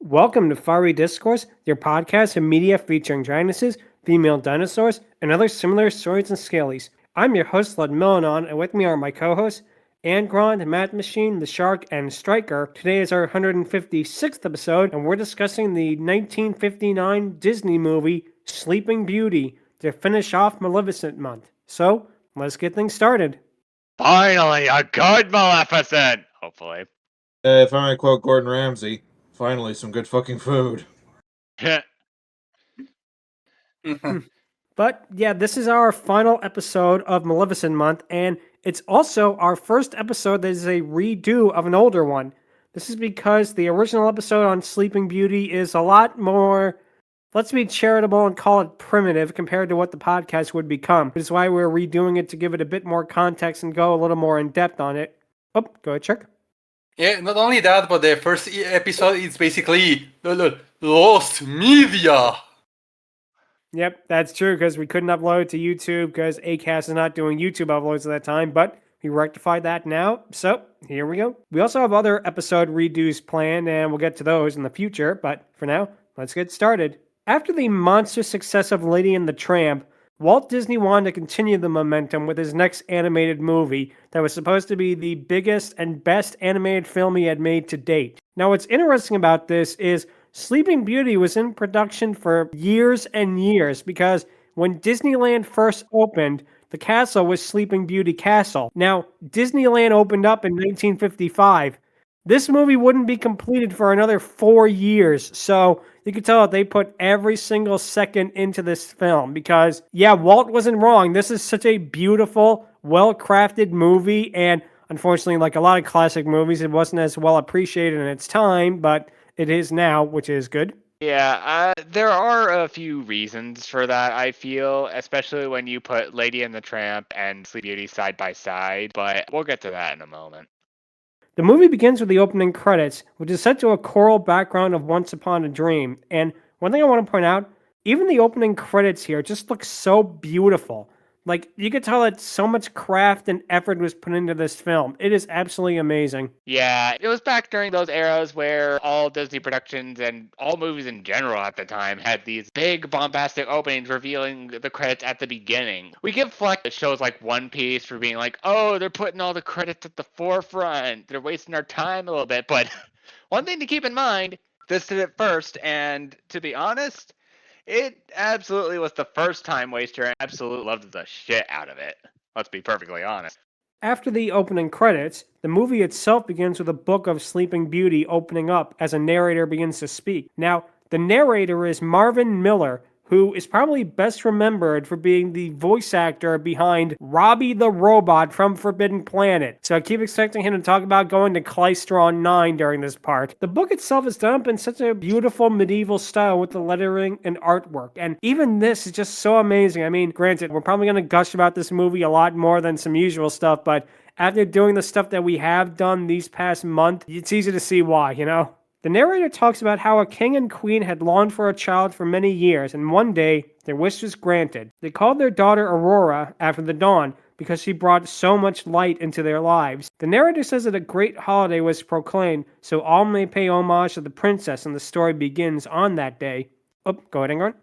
Welcome to Fiery Discourse, your podcast and media featuring dragonesses, female dinosaurs, and other similar stories and scalies. I'm your host, Ludmillanon, and with me are my co-hosts, Angron, Mathmachine, the Shark and Stryker. Today is our 156th episode, and we're discussing the 1959 Disney movie, Sleeping Beauty, to finish off Maleficent Month. So, let's get things started. Finally, a good Maleficent! Hopefully. If I might quote Gordon Ramsay, finally some good fucking food. But yeah, this is our final episode of Maleficent Month, and it's also our first episode that is a redo of an older one. This is because the original episode on Sleeping Beauty is a lot more, let's be charitable and call it primitive compared to what the podcast would become. Which is why we're redoing it to give it a bit more context and go a little more in depth on it. Oh, go ahead, Chuck. Yeah, not only that, but the first episode is basically lost media. Yep, that's true, because we couldn't upload it to YouTube because Acast is not doing YouTube uploads at that time, but we rectified that now, so here we go. We also have other episode redos planned, and we'll get to those in the future, but for now, let's get started. After the monster success of Lady and the Tramp, Walt Disney wanted to continue the momentum with his next animated movie that was supposed to be the biggest and best animated film he had made to date. Now, what's interesting about this is Sleeping Beauty was in production for years and years because when Disneyland first opened, the castle was Sleeping Beauty Castle. Now, Disneyland opened up in 1955. This movie wouldn't be completed for another 4 years, so you could tell that they put every single second into this film because, yeah, Walt wasn't wrong. This is such a beautiful, well-crafted movie, and unfortunately, like a lot of classic movies, it wasn't as well appreciated in its time, but it is now, which is good. Yeah, there are a few reasons for that, I feel, especially when you put Lady and the Tramp and Sleep Beauty side by side, but we'll get to that in a moment. The movie begins with the opening credits, which is set to a choral background of Once Upon a Dream. And one thing I want to point out, even the opening credits here just look so beautiful. Like, you could tell that so much craft and effort was put into this film. It is absolutely amazing. Yeah, it was back during those eras where all Disney productions and all movies in general at the time had these big bombastic openings revealing the credits at the beginning. We give flack to shows like One Piece for being like, oh, they're putting all the credits at the forefront. They're wasting our time a little bit. But one thing to keep in mind, this did it first, and to be honest, it absolutely was the first time waster and absolutely loved the shit out of it. Let's be perfectly honest. After the opening credits, the movie itself begins with a book of Sleeping Beauty opening up as a narrator begins to speak. Now, the narrator is Marvin Miller, who is probably best remembered for being the voice actor behind Robbie the Robot from Forbidden Planet. So I keep expecting him to talk about going to Clystron 9 during this part. The book itself is done up in such a beautiful medieval style with the lettering and artwork. And even this is just so amazing. I mean, granted, we're probably going to gush about this movie a lot more than some usual stuff, but after doing the stuff that we have done these past month, it's easy to see why, you know? The narrator talks about how a king and queen had longed for a child for many years, and one day, their wish was granted. They called their daughter Aurora after the dawn because she brought so much light into their lives. The narrator says that a great holiday was proclaimed, so all may pay homage to the princess, and the story begins on that day. Oh, go ahead, Angron.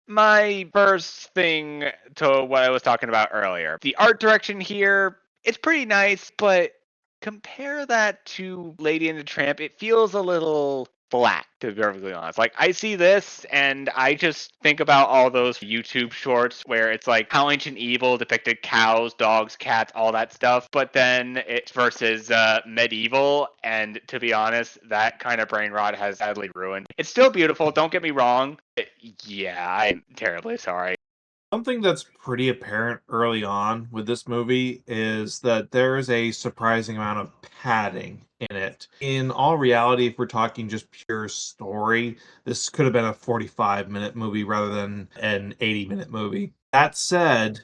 My first thing to what I was talking about earlier. The art direction here, it's pretty nice, but compare that to Lady and the Tramp, it feels a little flat, to be perfectly honest. Like, I see this, and I just think about all those YouTube shorts where it's like how Ancient Evil depicted cows, dogs, cats, all that stuff, but then it's versus medieval, and to be honest, that kind of brain rot has sadly ruined. It's still beautiful, don't get me wrong. Yeah, I'm terribly sorry. Something that's pretty apparent early on with this movie is that there is a surprising amount of padding in it. In all reality, if we're talking just pure story, this could have been a 45-minute movie rather than an 80-minute movie. That said,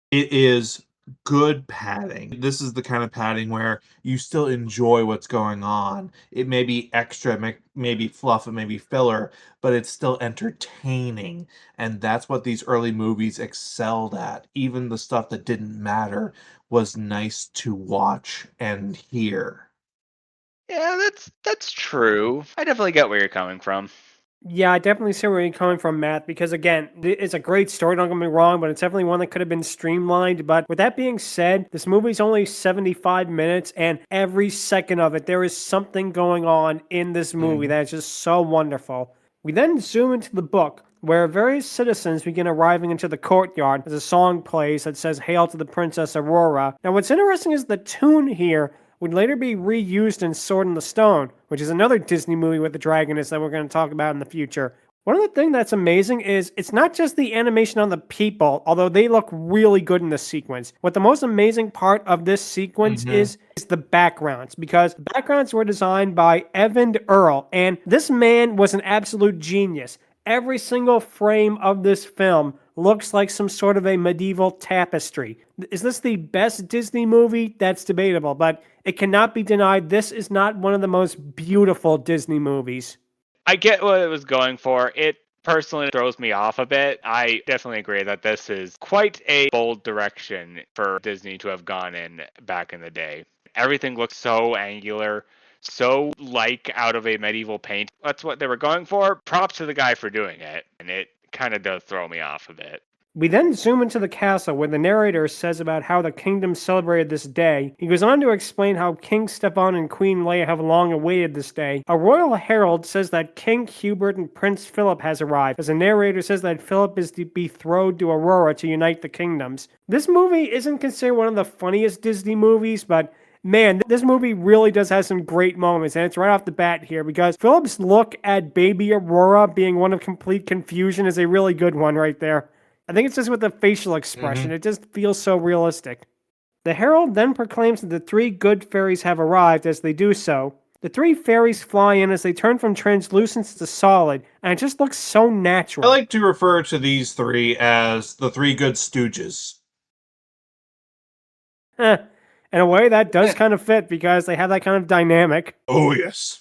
it is good padding. This is the kind of padding where you still enjoy what's going on. It may be extra, may be fluff, it may be filler, but it's still entertaining. And that's what these early movies excelled at. Even the stuff that didn't matter was nice to watch and hear. Yeah, that's true. I definitely get where you're coming from. Yeah, I definitely see where you're coming from, Matt, because again, it's a great story, don't get me wrong, but it's definitely one that could have been streamlined. But with that being said, this movie's only 75 minutes, and every second of it, there is something going on in this movie that is just so wonderful. We then zoom into the book, where various citizens begin arriving into the courtyard as a song plays that says, "Hail to the Princess Aurora." Now, what's interesting is the tune here would later be reused in Sword in the Stone, which is another Disney movie with the Dragoness that we're going to talk about in the future. One of the things that's amazing is it's not just the animation on the people, although they look really good in this sequence. What the most amazing part of this sequence is the backgrounds, because the backgrounds were designed by Evan Earl, and this man was an absolute genius. Every single frame of this film looks like some sort of a medieval tapestry. Is this the best Disney movie? That's debatable, but it cannot be denied this is not one of the most beautiful Disney movies. I get what it was going for. It personally throws me off a bit. I definitely agree that this is quite a bold direction for Disney to have gone in back in the day. Everything looks so angular, so like out of a medieval paint. That's what they were going for. Props to the guy for doing it. And it kind of does throw me off a bit. We then zoom into the castle where the narrator says about how the kingdom celebrated this day. He goes on to explain how King Stefan and Queen Leia have long awaited this day. A royal herald says that King Hubert and Prince Philip has arrived, as the narrator says that Philip is betrothed to Aurora to unite the kingdoms. This movie isn't considered one of the funniest Disney movies, but man, this movie really does have some great moments, and it's right off the bat here, because Philip's look at baby Aurora being one of complete confusion is a really good one right there. I think it's just with the facial expression. It just feels so realistic. The herald then proclaims that the three good fairies have arrived. As they do so, the three fairies fly in as they turn from translucence to solid, and it just looks so natural. I like to refer to these three as the three good stooges. In a way, that does kind of fit, because they have that kind of dynamic. Oh, yes.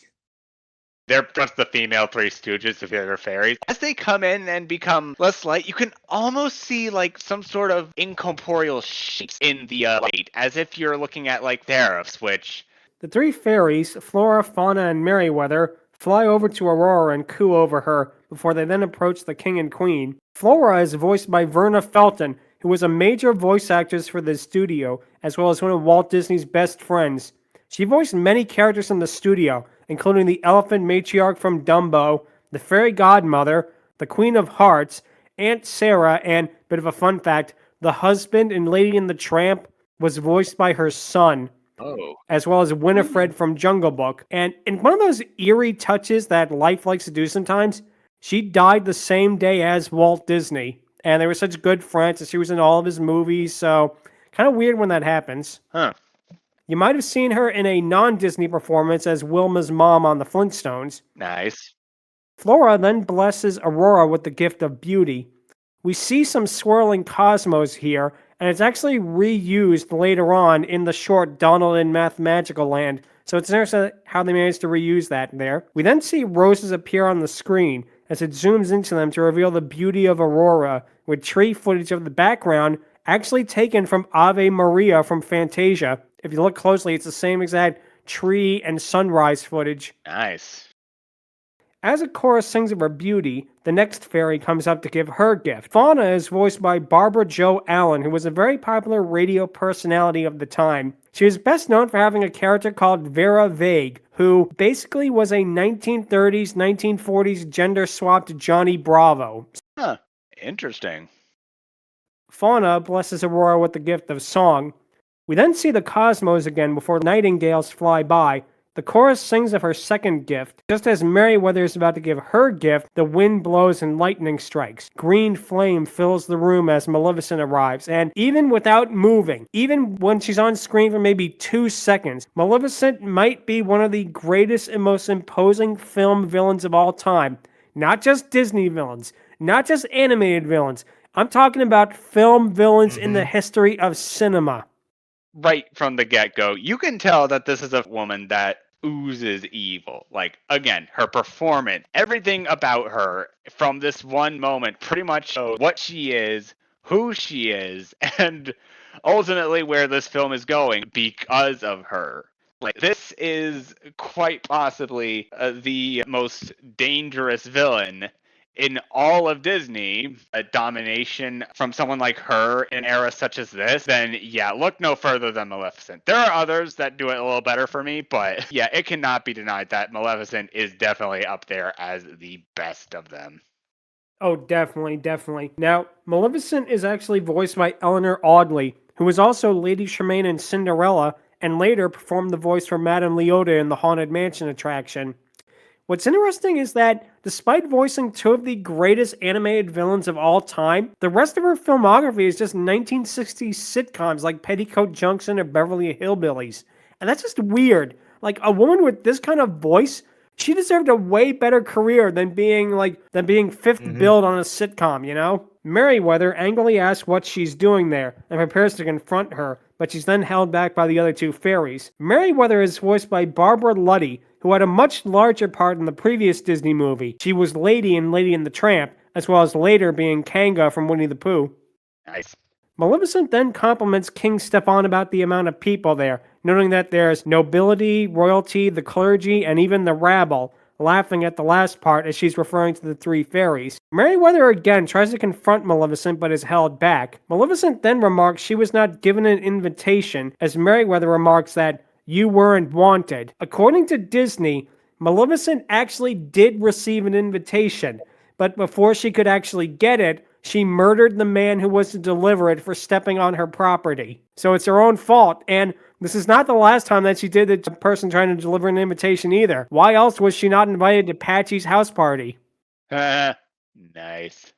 They're just the female Three Stooges of the other fairies. As they come in and become less light, you can almost see like some sort of incorporeal shapes in the light, as if you're looking at like seraphs, which... The three fairies, Flora, Fauna, and Merriweather, fly over to Aurora and coo over her before they then approach the king and queen. Flora is voiced by Verna Felton, who was a major voice actress for the studio, as well as one of Walt Disney's best friends. She voiced many characters in the studio, including the elephant matriarch from Dumbo, the fairy godmother, the Queen of Hearts, Aunt Sarah, and, bit of a fun fact, the husband in Lady and the Tramp was voiced by her son, as well as Winifred from Jungle Book. And in one of those eerie touches that life likes to do sometimes, she died the same day as Walt Disney. And they were such good friends, and she was in all of his movies, so kind of weird when that happens. Huh. You might have seen her in a non-Disney performance as Wilma's mom on the Flintstones. Nice. Flora then blesses Aurora with the gift of beauty. We see some swirling cosmos here, and it's actually reused later on in the short Donald in Mathmagical Land, so it's interesting how they managed to reuse that there. We then see roses appear on the screen as it zooms into them to reveal the beauty of Aurora, with tree footage of the background actually taken from Ave Maria from Fantasia. If you look closely, it's the same exact tree and sunrise footage. Nice. As a chorus sings of her beauty, the next fairy comes up to give her gift. Fauna is voiced by Barbara Jo Allen, who was a very popular radio personality of the time. She is best known for having a character called Vera Vague, who basically was a 1930s, 1940s gender-swapped Johnny Bravo. Huh. Interesting. Fauna blesses Aurora with the gift of song. We then see the cosmos again before nightingales fly by. The chorus sings of her second gift. Just as Merriweather is about to give her gift, the wind blows and lightning strikes. Green flame fills the room as Maleficent arrives, and even without moving, even when she's on screen for maybe 2 seconds, Maleficent might be one of the greatest and most imposing film villains of all time. Not just Disney villains, not just animated villains. I'm talking about film villains in the history of cinema. Right from the get-go, you can tell that this is a woman that oozes evil. Like, again, her performance, everything about her from this one moment pretty much shows what she is, who she is, and ultimately where this film is going because of her. Like, this is quite possibly the most dangerous villain in all of Disney. A domination from someone like her in an era such as this, then yeah, look no further than Maleficent. There are others that do it a little better for me, but yeah, it cannot be denied that Maleficent is definitely up there as the best of them. Oh, definitely, definitely. Now, Maleficent is actually voiced by Eleanor Audley, who was also Lady Tremaine in Cinderella, and later performed the voice for Madame Leota in the Haunted Mansion attraction. What's interesting is that, despite voicing two of the greatest animated villains of all time, the rest of her filmography is just 1960s sitcoms like Petticoat Junction or Beverly Hillbillies. And that's just weird. Like, a woman with this kind of voice, she deserved a way better career than being fifth billed on a sitcom, you know? Merriweather angrily asks what she's doing there and prepares to confront her, but she's then held back by the other two fairies. Merriweather is voiced by Barbara Luddy, who had a much larger part in the previous Disney movie. She was Lady in Lady and the Tramp, as well as later being Kanga from Winnie the Pooh. Nice. Maleficent then compliments King Stefan about the amount of people there, noting that there's nobility, royalty, the clergy, and even the rabble, laughing at the last part as she's referring to the three fairies. Merriweather again tries to confront Maleficent but is held back. Maleficent then remarks she was not given an invitation, as Merriweather remarks that you weren't wanted. According to Disney, Maleficent actually did receive an invitation, but before she could actually get it, she murdered the man who was to deliver it for stepping on her property. So it's her own fault, and this is not the last time that she did it to a person trying to deliver an invitation either. Why else was she not invited to Patchy's house party? Nice.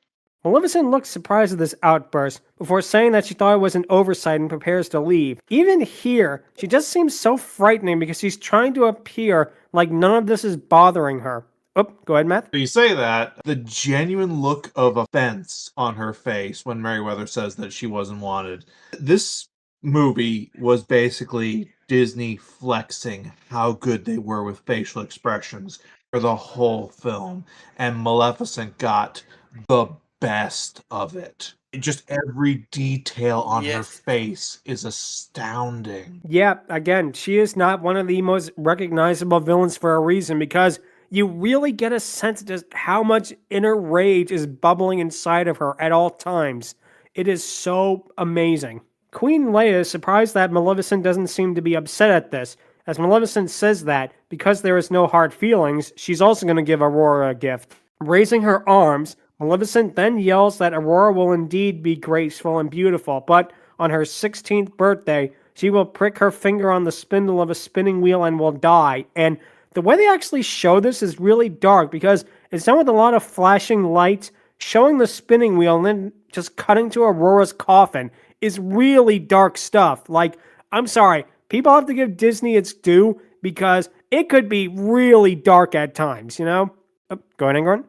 Maleficent looks surprised at this outburst, before saying that she thought it was an oversight and prepares to leave. Even here, she just seems so frightening because she's trying to appear like none of this is bothering her. Oh, go ahead, Matt. You say that, the genuine look of offense on her face when Merriweather says that she wasn't wanted. This movie was basically Disney flexing how good they were with facial expressions for the whole film, and Maleficent got the best of it. Just every detail on her face is astounding. Yeah, again, she is not one of the most recognizable villains for a reason, because you really get a sense of just how much inner rage is bubbling inside of her at all times. It is so amazing. Queen Leia is surprised that Maleficent doesn't seem to be upset at this, as Maleficent says that, because there is no hard feelings, she's also going to give Aurora a gift. Raising her arms, Maleficent then yells that Aurora will indeed be graceful and beautiful, but on her 16th birthday, she will prick her finger on the spindle of a spinning wheel and will die. And the way they actually show this is really dark, because it's done with a lot of flashing lights, showing the spinning wheel and then just cutting to Aurora's coffin is really dark stuff. Like, I'm sorry, people have to give Disney its due, because it could be really dark at times, you know? Oh, go ahead, Angron.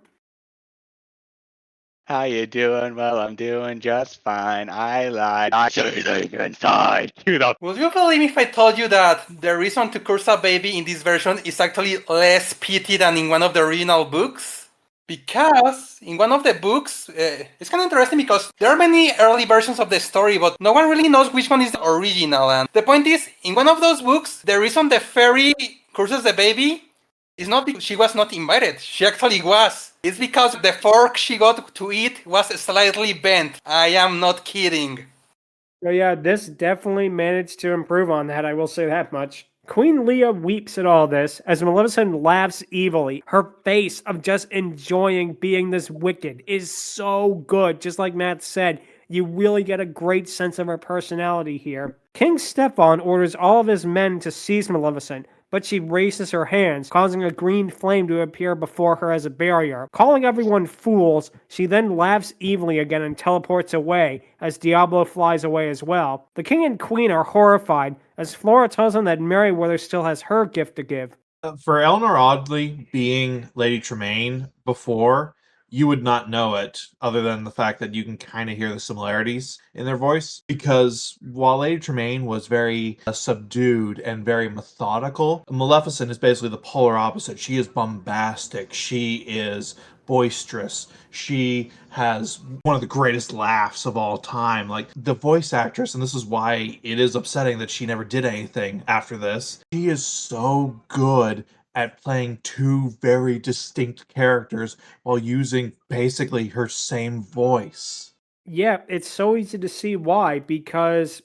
How you doing? Well, I'm doing just fine. I lied. I should have inside. Would you believe me if I told you that the reason to curse a baby in this version is actually less pity than in one of the original books? Because in one of the books, it's kind of interesting because there are many early versions of the story, but no one really knows which one is the original. And the point is, in one of those books, the reason the fairy curses the baby is not because she was not invited. She actually was. It's because the fork she got to eat was slightly bent. I am not kidding. So yeah, this definitely managed to improve on that, I will say that much. Queen Leah weeps at all this as Maleficent laughs evilly. Her face of just enjoying being this wicked is so good. Just like Matt said, you really get a great sense of her personality here. King Stefan orders all of his men to seize Maleficent, but she raises her hands, causing a green flame to appear before her as a barrier. Calling everyone fools, she then laughs evilly again and teleports away, as Diablo flies away as well. The king and queen are horrified, as Flora tells them that Merriweather still has her gift to give. For Eleanor Audley being Lady Tremaine before, you would not know it other than the fact that you can kind of hear the similarities in their voice. Because while Lady Tremaine was very subdued and very methodical, Maleficent is basically the polar opposite. She is bombastic. She is boisterous. She has one of the greatest laughs of all time. Like, the voice actress, and this is why it is upsetting that she never did anything after this, she is so good at playing two very distinct characters while using basically her same voice. Yeah, it's so easy to see why, because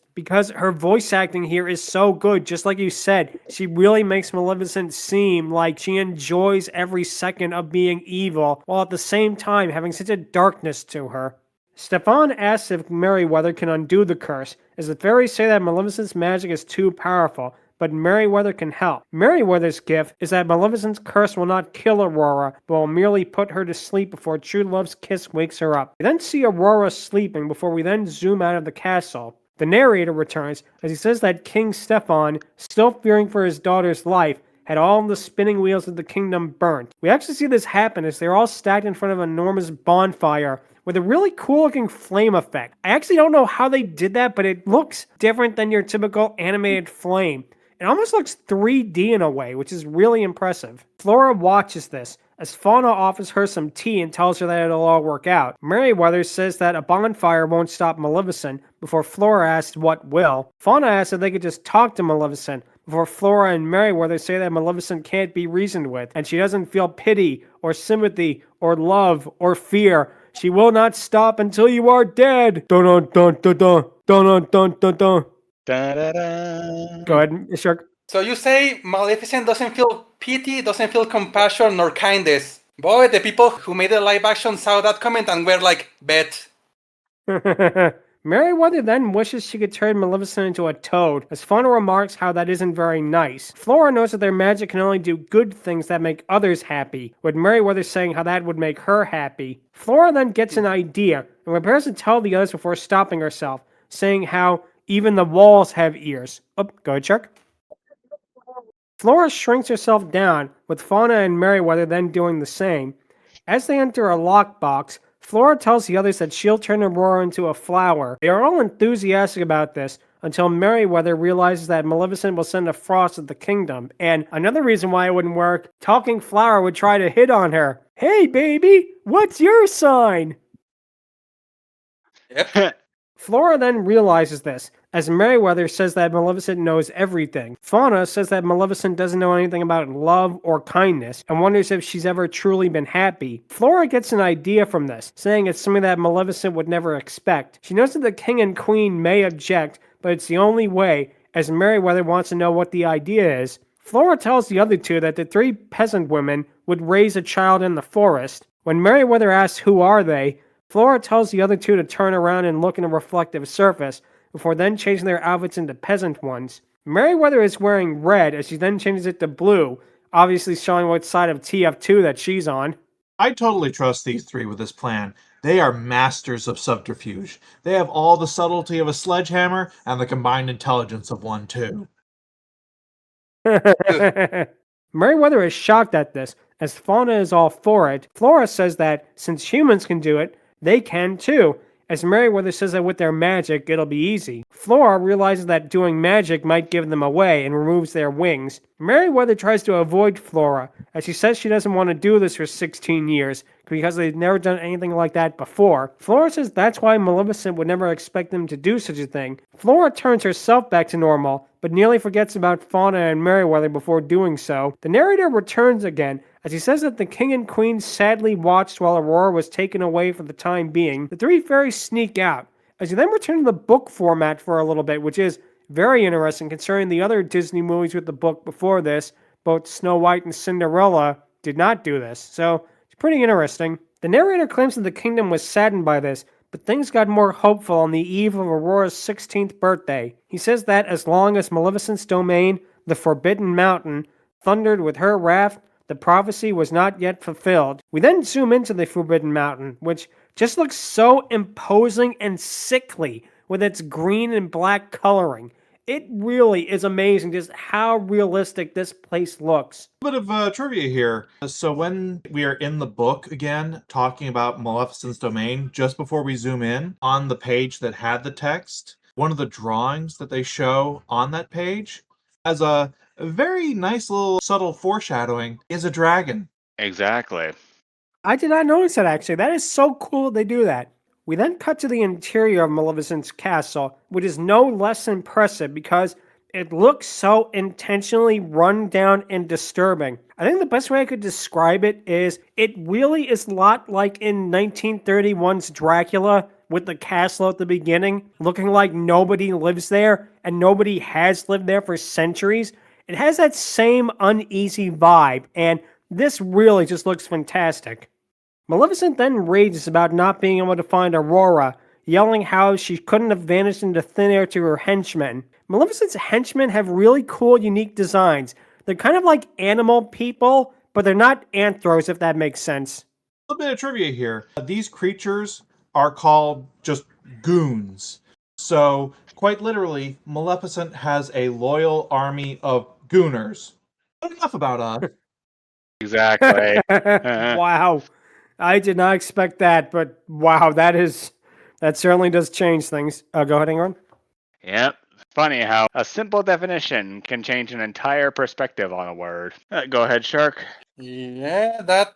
her voice acting here is so good. Just like you said, she really makes Maleficent seem like she enjoys every second of being evil, while at the same time having such a darkness to her. Stefan asks if Merriweather can undo the curse, as the fairies say that Maleficent's magic is too powerful, but Merriweather can help. Merriweather's gift is that Maleficent's curse will not kill Aurora, but will merely put her to sleep before true love's kiss wakes her up. We then see Aurora sleeping before we then zoom out of the castle. The narrator returns as he says that King Stefan, still fearing for his daughter's life, had all the spinning wheels of the kingdom burnt. We actually see this happen as they're all stacked in front of an enormous bonfire with a really cool looking flame effect. I actually don't know how they did that, but it looks different than your typical animated flame. It almost looks 3D in a way, which is really impressive. Flora watches this, as Fauna offers her some tea and tells her that it'll all work out. Merriweather says that a bonfire won't stop Maleficent, before Flora asks what will. Fauna asks if they could just talk to Maleficent, before Flora and Merriweather say that Maleficent can't be reasoned with, and she doesn't feel pity, or sympathy, or love, or fear. She will not stop until you are dead. Dun dun dun dun dun dun dun dun dun. Da, da, da. Go ahead, Shark. So you say Maleficent doesn't feel pity, doesn't feel compassion nor kindness. Boy, the people who made the live action saw that comment and were like, bet. Merriweather then wishes she could turn Maleficent into a toad, as Fauna remarks how that isn't very nice. Flora knows that their magic can only do good things that make others happy, with Merriweather saying how that would make her happy. Flora then gets an idea, and prepares to tell the others before stopping herself, saying how even the walls have ears. Oh, go ahead, Shark. Flora shrinks herself down, with Fauna and Merriweather then doing the same. As they enter a lockbox, Flora tells the others that she'll turn Aurora into a flower. They are all enthusiastic about this, until Merriweather realizes that Maleficent will send a frost at the kingdom. And another reason why it wouldn't work, Talking Flower would try to hit on her. Hey baby, what's your sign? Yep. Flora then realizes this, as Merriweather says that Maleficent knows everything. Fauna says that Maleficent doesn't know anything about love or kindness, and wonders if she's ever truly been happy. Flora gets an idea from this, saying it's something that Maleficent would never expect. She knows that the king and queen may object, but it's the only way, as Merriweather wants to know what the idea is. Flora tells the other two that the three peasant women would raise a child in the forest. When Merriweather asks who are they, Flora tells the other two to turn around and look in a reflective surface, before then changing their outfits into peasant ones. Merriweather is wearing red as she then changes it to blue, obviously showing what side of TF2 that she's on. I totally trust these three with this plan. They are masters of subterfuge. They have all the subtlety of a sledgehammer and the combined intelligence of one, too. Merriweather is shocked at this, as Fauna is all for it. Flora says that, since humans can do it, they can too, as Merriweather says that with their magic, it'll be easy. Flora realizes that doing magic might give them away and removes their wings. Merriweather tries to avoid Flora, as she says she doesn't want to do this for 16 years, because they've never done anything like that before. Flora says that's why Maleficent would never expect them to do such a thing. Flora turns herself back to normal, but nearly forgets about Fauna and Merriweather before doing so. The narrator returns again, as he says that the king and queen sadly watched while Aurora was taken away for the time being. The three fairies sneak out, as he then return to the book format for a little bit, which is very interesting considering the other Disney movies with the book before this, both Snow White and Cinderella, did not do this, so it's pretty interesting. The narrator claims that the kingdom was saddened by this, but things got more hopeful on the eve of Aurora's 16th birthday. He says that as long as Maleficent's domain, the Forbidden Mountain, thundered with her wrath, the prophecy was not yet fulfilled. We then zoom into the Forbidden Mountain, which just looks so imposing and sickly with its green and black coloring. It really is amazing just how realistic this place looks. A bit of trivia here. So when we are in the book again, talking about Maleficent's domain, just before we zoom in on the page that had the text, one of the drawings that they show on that page has a very nice little subtle foreshadowing is a dragon. Exactly. I did not notice that actually. That is so cool they do that. We then cut to the interior of Maleficent's castle, which is no less impressive because it looks so intentionally run down and disturbing. I think the best way I could describe it is it really is a lot like in 1931's Dracula with the castle at the beginning, looking like nobody lives there and nobody has lived there for centuries. It has that same uneasy vibe, and this really just looks fantastic. Maleficent then rages about not being able to find Aurora, yelling how she couldn't have vanished into thin air to her henchmen. Maleficent's henchmen have really cool, unique designs. They're kind of like animal people, but they're not anthros, if that makes sense. A little bit of trivia here. These creatures are called just goons. So, quite literally, Maleficent has a loyal army of gooners. But enough about us. Exactly. Wow. I did not expect that, but wow, that certainly does change things. Go ahead, Angron. Yep. Funny how a simple definition can change an entire perspective on a word. Go ahead, Shark. Yeah, that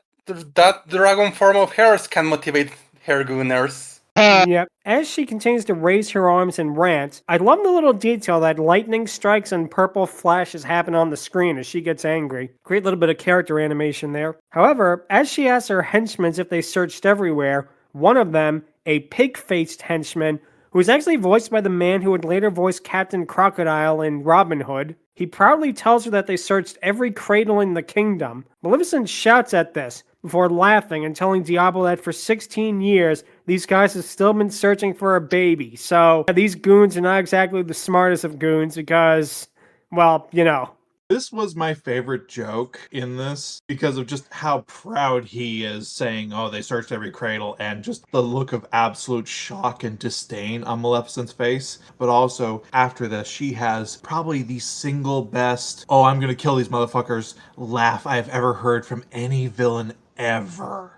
dragon form of hers can motivate her gooners. Yep. As she continues to raise her arms and rant, I love the little detail that lightning strikes and purple flashes happen on the screen as she gets angry. Great little bit of character animation there. However, as she asks her henchmen if they searched everywhere, one of them, a pig-faced henchman, who is actually voiced by the man who would later voice Captain Crocodile in Robin Hood, he proudly tells her that they searched every cradle in the kingdom. Maleficent shouts at this, before laughing and telling Diablo that for 16 years, these guys have still been searching for a baby. So, these goons are not exactly the smartest of goons because, well, you know. This was my favorite joke in this because of just how proud he is saying, oh, they searched every cradle, and just the look of absolute shock and disdain on Maleficent's face. But also, after this, she has probably the single best, oh, I'm gonna kill these motherfuckers laugh I have ever heard from any villain ever.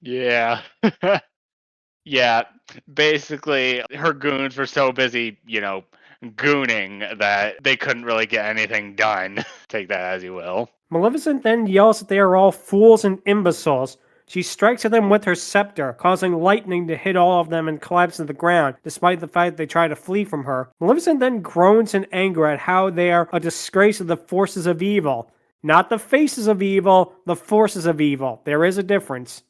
Yeah. Yeah. Basically, her goons were so busy, gooning that they couldn't really get anything done. Take that as you will. Maleficent then yells that they are all fools and imbeciles. She strikes at them with her scepter, causing lightning to hit all of them and collapse to the ground, despite the fact they try to flee from her. Maleficent then groans in anger at how they are a disgrace to the forces of evil. Not the faces of evil, the forces of evil. There is a difference.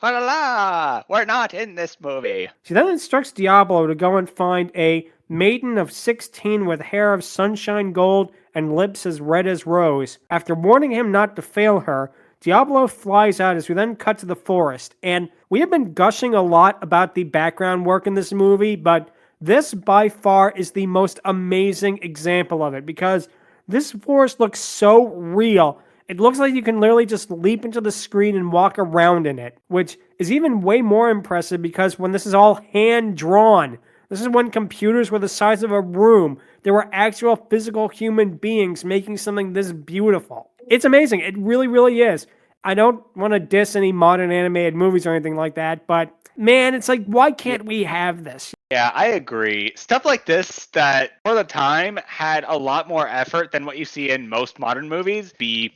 La la la! We're not in this movie. She then instructs Diablo to go and find a maiden of 16 with hair of sunshine gold and lips as red as rose. After warning him not to fail her, Diablo flies out as we then cut to the forest. And we have been gushing a lot about the background work in this movie, but this by far is the most amazing example of it because this forest looks so real. It looks like you can literally just leap into the screen and walk around in it, which is even way more impressive because when this is all hand-drawn, this is when computers were the size of a room. There were actual physical human beings making something this beautiful. It's amazing. It really, really is. I don't want to diss any modern animated movies or anything like that, but man, it's like, why can't we have this? Yeah, I agree. Stuff like this that, for the time, had a lot more effort than what you see in most modern movies be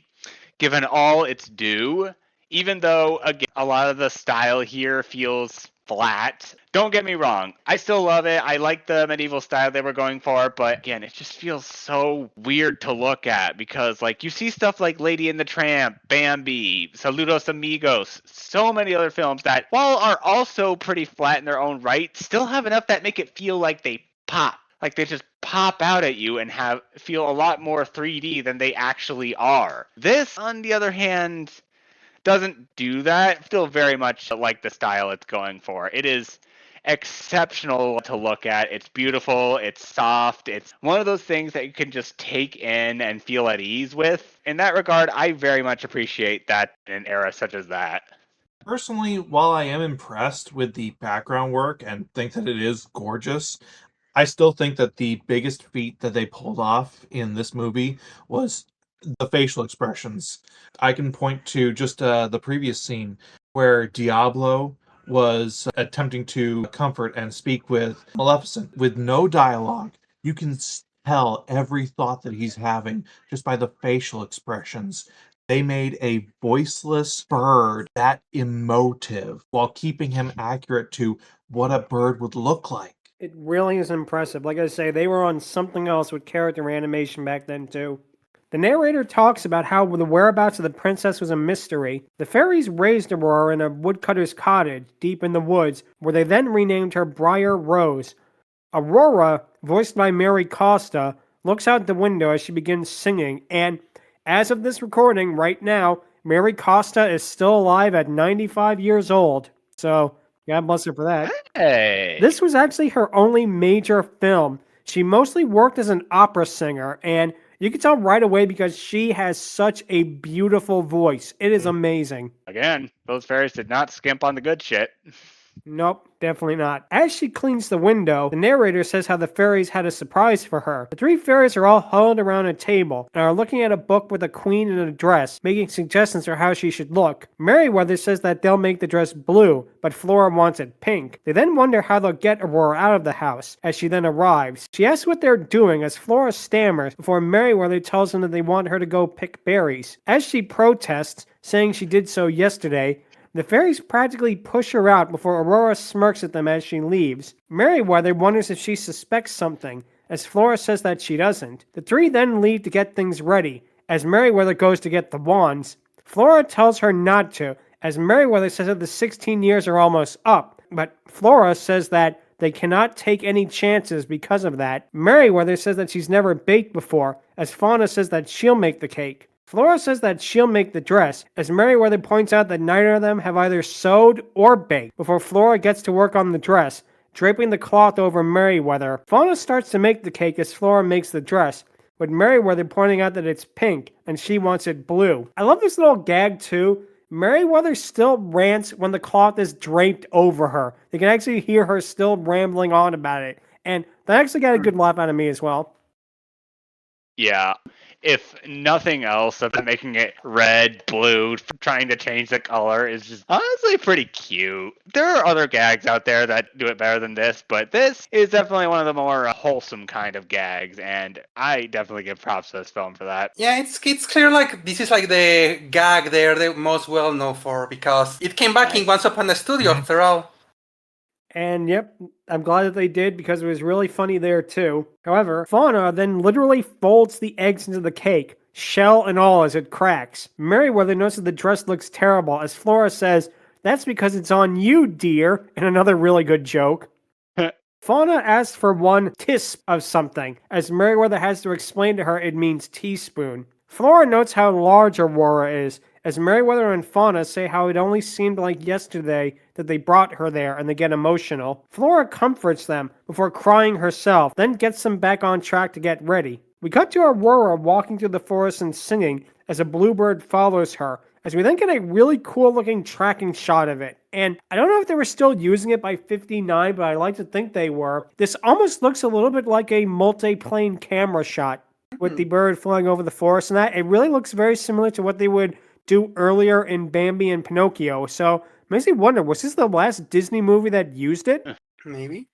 given all its due, even though, again, a lot of the style here feels flat. Don't get me wrong, I still love it. I like the medieval style they were going for, but again, it just feels so weird to look at because, you see stuff like Lady and the Tramp, Bambi, Saludos Amigos, so many other films that, while are also pretty flat in their own right, still have enough that make it feel like they pop. Like they just pop out at you and feel a lot more 3D than they actually are. This, on the other hand, doesn't do that. Still very much like the style it's going for. It is exceptional to look at. It's beautiful. It's soft. It's one of those things that you can just take in and feel at ease with. In that regard, I very much appreciate that in an era such as that. Personally, while I am impressed with the background work and think that it is gorgeous, I still think that the biggest feat that they pulled off in this movie was the facial expressions. I can point to just the previous scene where Diablo was attempting to comfort and speak with Maleficent with no dialogue. You can tell every thought that he's having just by the facial expressions. They made a voiceless bird that emotive while keeping him accurate to what a bird would look like. It really is impressive. Like I say, they were on something else with character animation back then, too. The narrator talks about how the whereabouts of the princess was a mystery. The fairies raised Aurora in a woodcutter's cottage deep in the woods, where they then renamed her Briar Rose. Aurora, voiced by Mary Costa, looks out the window as she begins singing, and as of this recording, right now, Mary Costa is still alive at 95 years old. So, God bless her for that. Hey. This was actually her only major film. She mostly worked as an opera singer, and you can tell right away because she has such a beautiful voice. It is amazing. Again, those fairies did not skimp on the good shit. Nope, definitely not. As she cleans the window, the narrator says how the fairies had a surprise for her. The three fairies are all huddled around a table and are looking at a book with a queen in a dress, making suggestions for how she should look. Merriweather says that they'll make the dress blue, but Flora wants it pink. They then wonder how they'll get Aurora out of the house, as she then arrives. She asks what they're doing as Flora stammers before Merriweather tells them that they want her to go pick berries. As she protests, saying she did so yesterday, the fairies practically push her out before Aurora smirks at them as she leaves. Merriweather wonders if she suspects something, as Flora says that she doesn't. The three then leave to get things ready, as Merriweather goes to get the wands. Flora tells her not to, as Merriweather says that the 16 years are almost up, but Flora says that they cannot take any chances because of that. Merriweather says that she's never baked before, as Fauna says that she'll make the cake. Flora says that she'll make the dress, as Merriweather points out that neither of them have either sewed or baked before Flora gets to work on the dress, draping the cloth over Merriweather. Fauna starts to make the cake as Flora makes the dress, with Merriweather pointing out that it's pink and she wants it blue. I love this little gag too. Merriweather still rants when the cloth is draped over her. You can actually hear her still rambling on about it, and that actually got a good laugh out of me as well. Yeah. If nothing else, of them making it red, blue, trying to change the color is just honestly pretty cute. There are other gags out there that do it better than this, but this is definitely one of the more wholesome kind of gags, and I definitely give props to this film for that. Yeah, it's clear like this is like the gag they're the most well known for because it came back in Once Upon a Studio after all. And yep, I'm glad that they did because it was really funny there too. However, Fauna then literally folds the eggs into the cake, shell and all, as it cracks. Merriweather notes that the dress looks terrible, as Flora says, "That's because it's on you, dear," in another really good joke. Fauna asks for one tisp of something, as Merriweather has to explain to her it means teaspoon. Flora notes how large Aurora is, as Merriweather and Fauna say how it only seemed like yesterday that they brought her there, and they get emotional. Flora comforts them before crying herself, then gets them back on track to get ready. We cut to Aurora walking through the forest and singing as a bluebird follows her, as we then get a really cool looking tracking shot of it. And I don't know if they were still using it by 59, but I like to think they were. This almost looks a little bit like a multi-plane camera shot with the bird flying over the forest and that. It really looks very similar to what they would do earlier in Bambi and Pinocchio. So makes me wonder, was this the last Disney movie that used it? Maybe.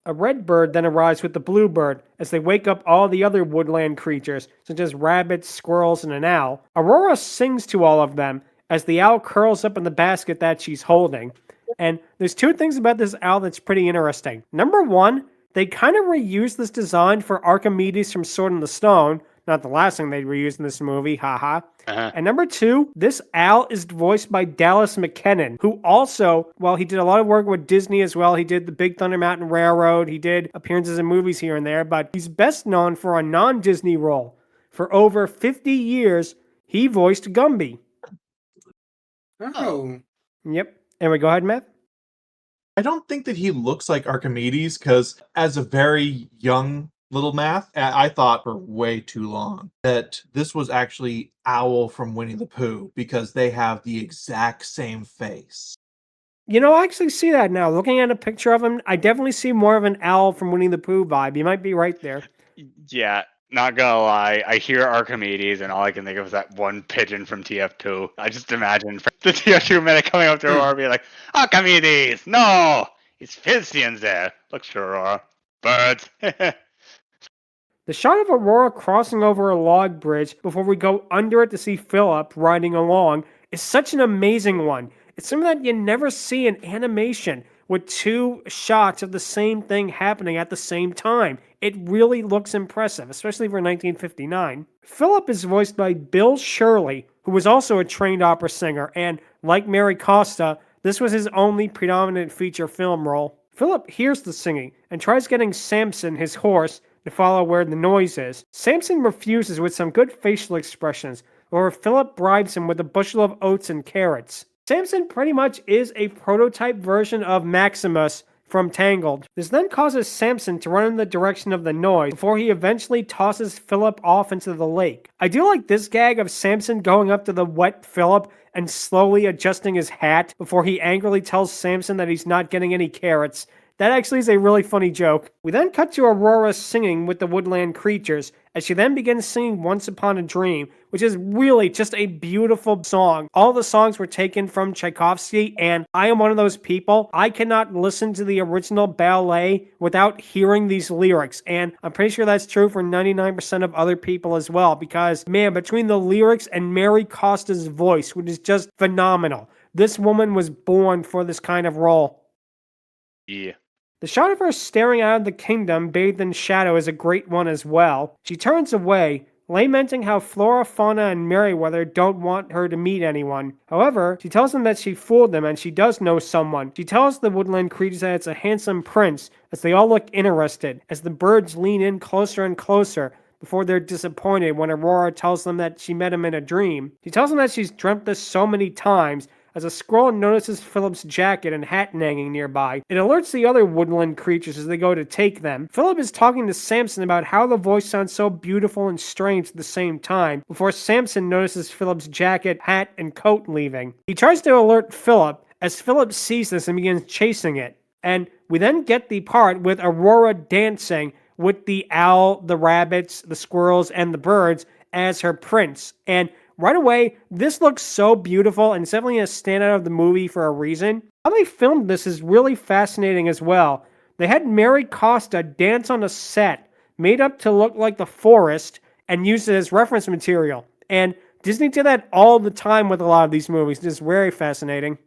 A red bird then arrives with the bluebird as they wake up all the other woodland creatures, such as rabbits, squirrels, and an owl. Aurora sings to all of them as the owl curls up in the basket that she's holding. And there's two things about this owl that's pretty interesting. Number one, they kind of reused this design for Archimedes from Sword in the Stone. Not the last thing they reused in this movie, haha. And number two, this owl is voiced by Dallas McKennon, who also, well, he did a lot of work with Disney as well. He did the Big Thunder Mountain Railroad. He did appearances in movies here and there, but he's best known for a non-Disney role. For over 50 years, he voiced Gumby. Oh. Yep. Anyway, go ahead, Matt. I don't think that he looks like Archimedes because as a very young little Math, I thought for way too long that this was actually Owl from Winnie the Pooh because they have the exact same face. You know, I actually see that now. Looking at a picture of him, I definitely see more of an owl from Winnie the Pooh vibe. You might be right there. Yeah, not gonna lie. I hear Archimedes, and all I can think of is that one pigeon from TF2. I just imagine the TF2 medic coming up to Aurora, being like, "Archimedes, no, it's Philistines there. Look, Aurora, birds." The shot of Aurora crossing over a log bridge before we go under it to see Philip riding along is such an amazing one. It's something that you never see in animation with two shots of the same thing happening at the same time. It really looks impressive, especially for 1959. Philip is voiced by Bill Shirley, who was also a trained opera singer, and like Mary Costa, this was his only predominant feature film role. Philip hears the singing and tries getting Samson, his horse, to follow where the noise is. Samson refuses with some good facial expressions, or Philip bribes him with a bushel of oats and carrots. Samson pretty much is a prototype version of Maximus from Tangled. This then causes Samson to run in the direction of the noise before he eventually tosses Philip off into the lake. I do like this gag of Samson going up to the wet Philip and slowly adjusting his hat before he angrily tells Samson that he's not getting any carrots. That actually is a really funny joke. We then cut to Aurora singing with the woodland creatures, as she then begins singing Once Upon a Dream, which is really just a beautiful song. All the songs were taken from Tchaikovsky, and I am one of those people. I cannot listen to the original ballet without hearing these lyrics, and I'm pretty sure that's true for 99% of other people as well, because, man, between the lyrics and Mary Costa's voice, which is just phenomenal, this woman was born for this kind of role. Yeah. The shot of her staring out of the kingdom bathed in shadow is a great one as well. She turns away, lamenting how Flora, Fauna, and Merriweather don't want her to meet anyone. However, she tells them that she fooled them and she does know someone. She tells the woodland creatures that it's a handsome prince, as they all look interested, as the birds lean in closer and closer before they're disappointed when Aurora tells them that she met him in a dream. She tells them that she's dreamt this so many times, as a squirrel notices Philip's jacket and hat hanging nearby. It alerts the other woodland creatures as they go to take them. Philip is talking to Samson about how the voice sounds so beautiful and strange at the same time, before Samson notices Philip's jacket, hat, and coat leaving. He tries to alert Philip, as Philip sees this and begins chasing it. And we then get the part with Aurora dancing with the owl, the rabbits, the squirrels, and the birds as her prince. And right away, this looks so beautiful and it's definitely a standout of the movie for a reason. How they filmed this is really fascinating as well. They had Mary Costa dance on a set made up to look like the forest and used it as reference material. And Disney did that all the time with a lot of these movies. It's very fascinating.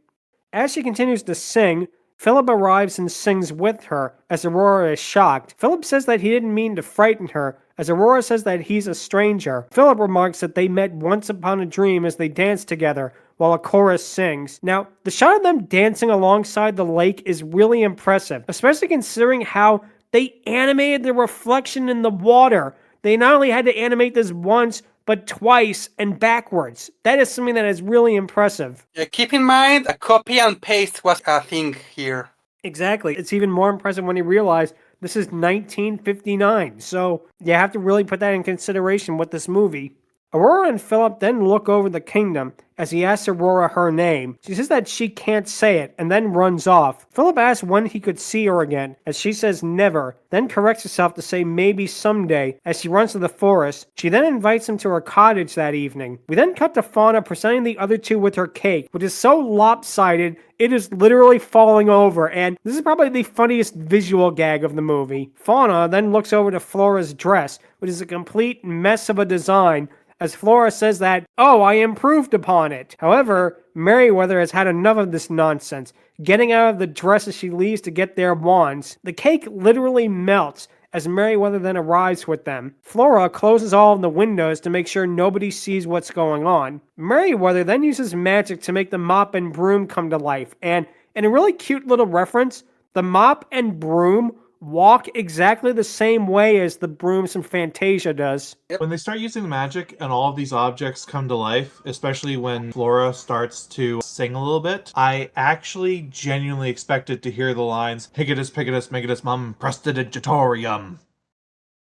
As she continues to sing, Philip arrives and sings with her, as Aurora is shocked. Philip says that he didn't mean to frighten her, as Aurora says that he's a stranger. Philip remarks that they met once upon a dream as they dance together, while a chorus sings. Now, the shot of them dancing alongside the lake is really impressive, especially considering how they animated the reflection in the water. They not only had to animate this once, but twice and backwards. That is something that is really impressive. Yeah, keep in mind, a copy and paste was a thing here. Exactly. It's even more impressive when you realize this is 1959. So you have to really put that in consideration with this movie. Aurora and Philip then look over the kingdom as he asks Aurora her name. She says that she can't say it and then runs off. Philip asks when he could see her again, as she says never, then corrects herself to say maybe someday as she runs to the forest. She then invites him to her cottage that evening. We then cut to Fauna presenting the other two with her cake, which is so lopsided it is literally falling over, and this is probably the funniest visual gag of the movie. Fauna then looks over to Flora's dress, which is a complete mess of a design, as Flora says that, "Oh, I improved upon it." However, Merriweather has had enough of this nonsense, getting out of the dress as she leaves to get their wands. The cake literally melts as Merriweather then arrives with them. Flora closes all of the windows to make sure nobody sees what's going on. Merriweather then uses magic to make the mop and broom come to life, and in a really cute little reference, the mop and broom walk exactly the same way as the brooms from Fantasia does. When they start using the magic and all of these objects come to life, especially when Flora starts to sing a little bit, I actually genuinely expected to hear the lines, Higitus, Pigitus, Megatus, Mum, Prestidigitatorium.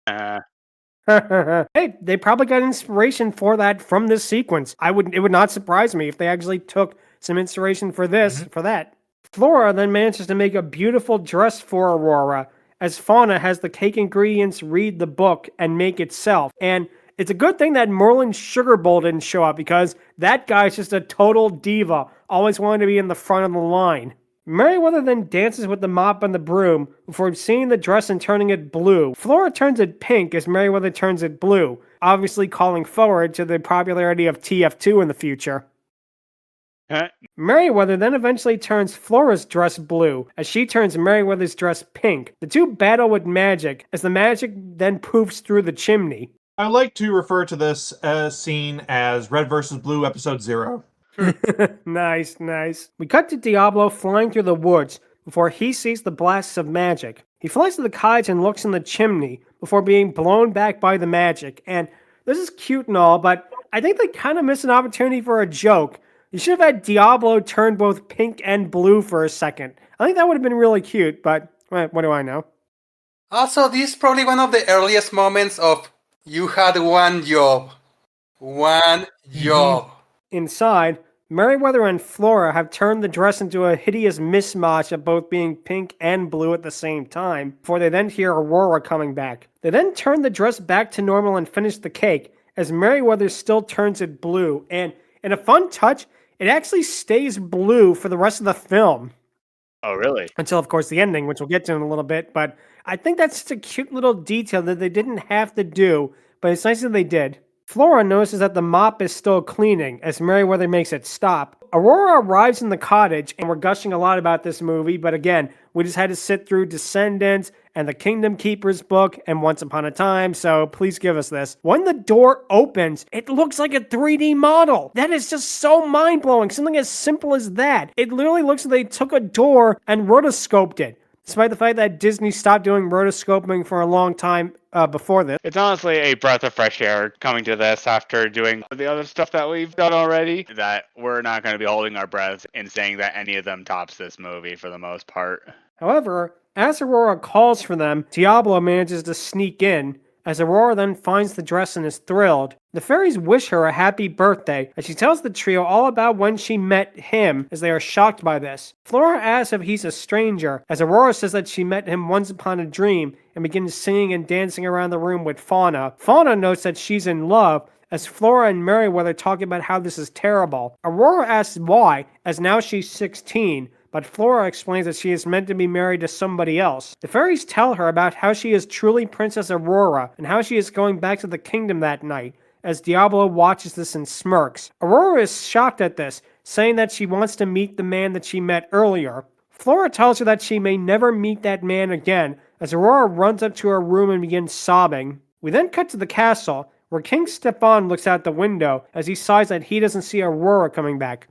Hey, they probably got inspiration for that from this sequence. It would not surprise me if they actually took some inspiration for this, for that. Flora then manages to make a beautiful dress for Aurora, as Fauna has the cake ingredients read the book and make itself. And it's a good thing that Merlin's Sugar Bowl didn't show up, because that guy's just a total diva, always wanting to be in the front of the line. Merriweather then dances with the mop and the broom before seeing the dress and turning it blue. Flora turns it pink as Merriweather turns it blue, obviously calling forward to the popularity of TF2 in the future. Merriweather then eventually turns Flora's dress blue, as she turns Merriweather's dress pink. The two battle with magic, as the magic then poofs through the chimney. I like to refer to this scene as Red vs. Blue Episode 0. Nice, nice. We cut to Diablo flying through the woods before he sees the blasts of magic. He flies to the cottage and looks in the chimney before being blown back by the magic. And this is cute and all, but I think they kind of missed an opportunity for a joke. You should have had Diablo turn both pink and blue for a second. I think that would have been really cute, but what do I know? Also, this is probably one of the earliest moments of you had one job. One job. Inside, Merriweather and Flora have turned the dress into a hideous mismatch of both being pink and blue at the same time, before they then hear Aurora coming back. They then turn the dress back to normal and finish the cake, as Merriweather still turns it blue, and in a fun touch, it actually stays blue for the rest of the film. Oh, really? Until, of course, the ending, which we'll get to in a little bit, but I think that's just a cute little detail that they didn't have to do, but it's nice that they did. Flora notices that the mop is still cleaning, as Merriweather makes it stop. Aurora arrives in the cottage, and we're gushing a lot about this movie, but again, we just had to sit through Descendants, and the Kingdom Keeper's book, and Once Upon a Time, so please give us this. When the door opens, it looks like a 3D model. That is just so mind-blowing, something as simple as that. It literally looks like they took a door and rotoscoped it, despite the fact that Disney stopped doing rotoscoping for a long time before this. It's honestly a breath of fresh air coming to this after doing the other stuff that we've done already, that we're not going to be holding our breath in saying that any of them tops this movie for the most part. However, as Aurora calls for them, Diablo manages to sneak in, as Aurora then finds the dress and is thrilled. The fairies wish her a happy birthday, as she tells the trio all about when she met him, as they are shocked by this. Flora asks if he's a stranger, as Aurora says that she met him once upon a dream, and begins singing and dancing around the room with Fauna. Fauna notes that she's in love, as Flora and Merriweather talk about how this is terrible. Aurora asks why, as now she's 16, but Flora explains that she is meant to be married to somebody else. The fairies tell her about how she is truly Princess Aurora, and how she is going back to the kingdom that night, as Diablo watches this and smirks. Aurora is shocked at this, saying that she wants to meet the man that she met earlier. Flora tells her that she may never meet that man again, as Aurora runs up to her room and begins sobbing. We then cut to the castle, where King Stefan looks out the window, as he sighs that he doesn't see Aurora coming back.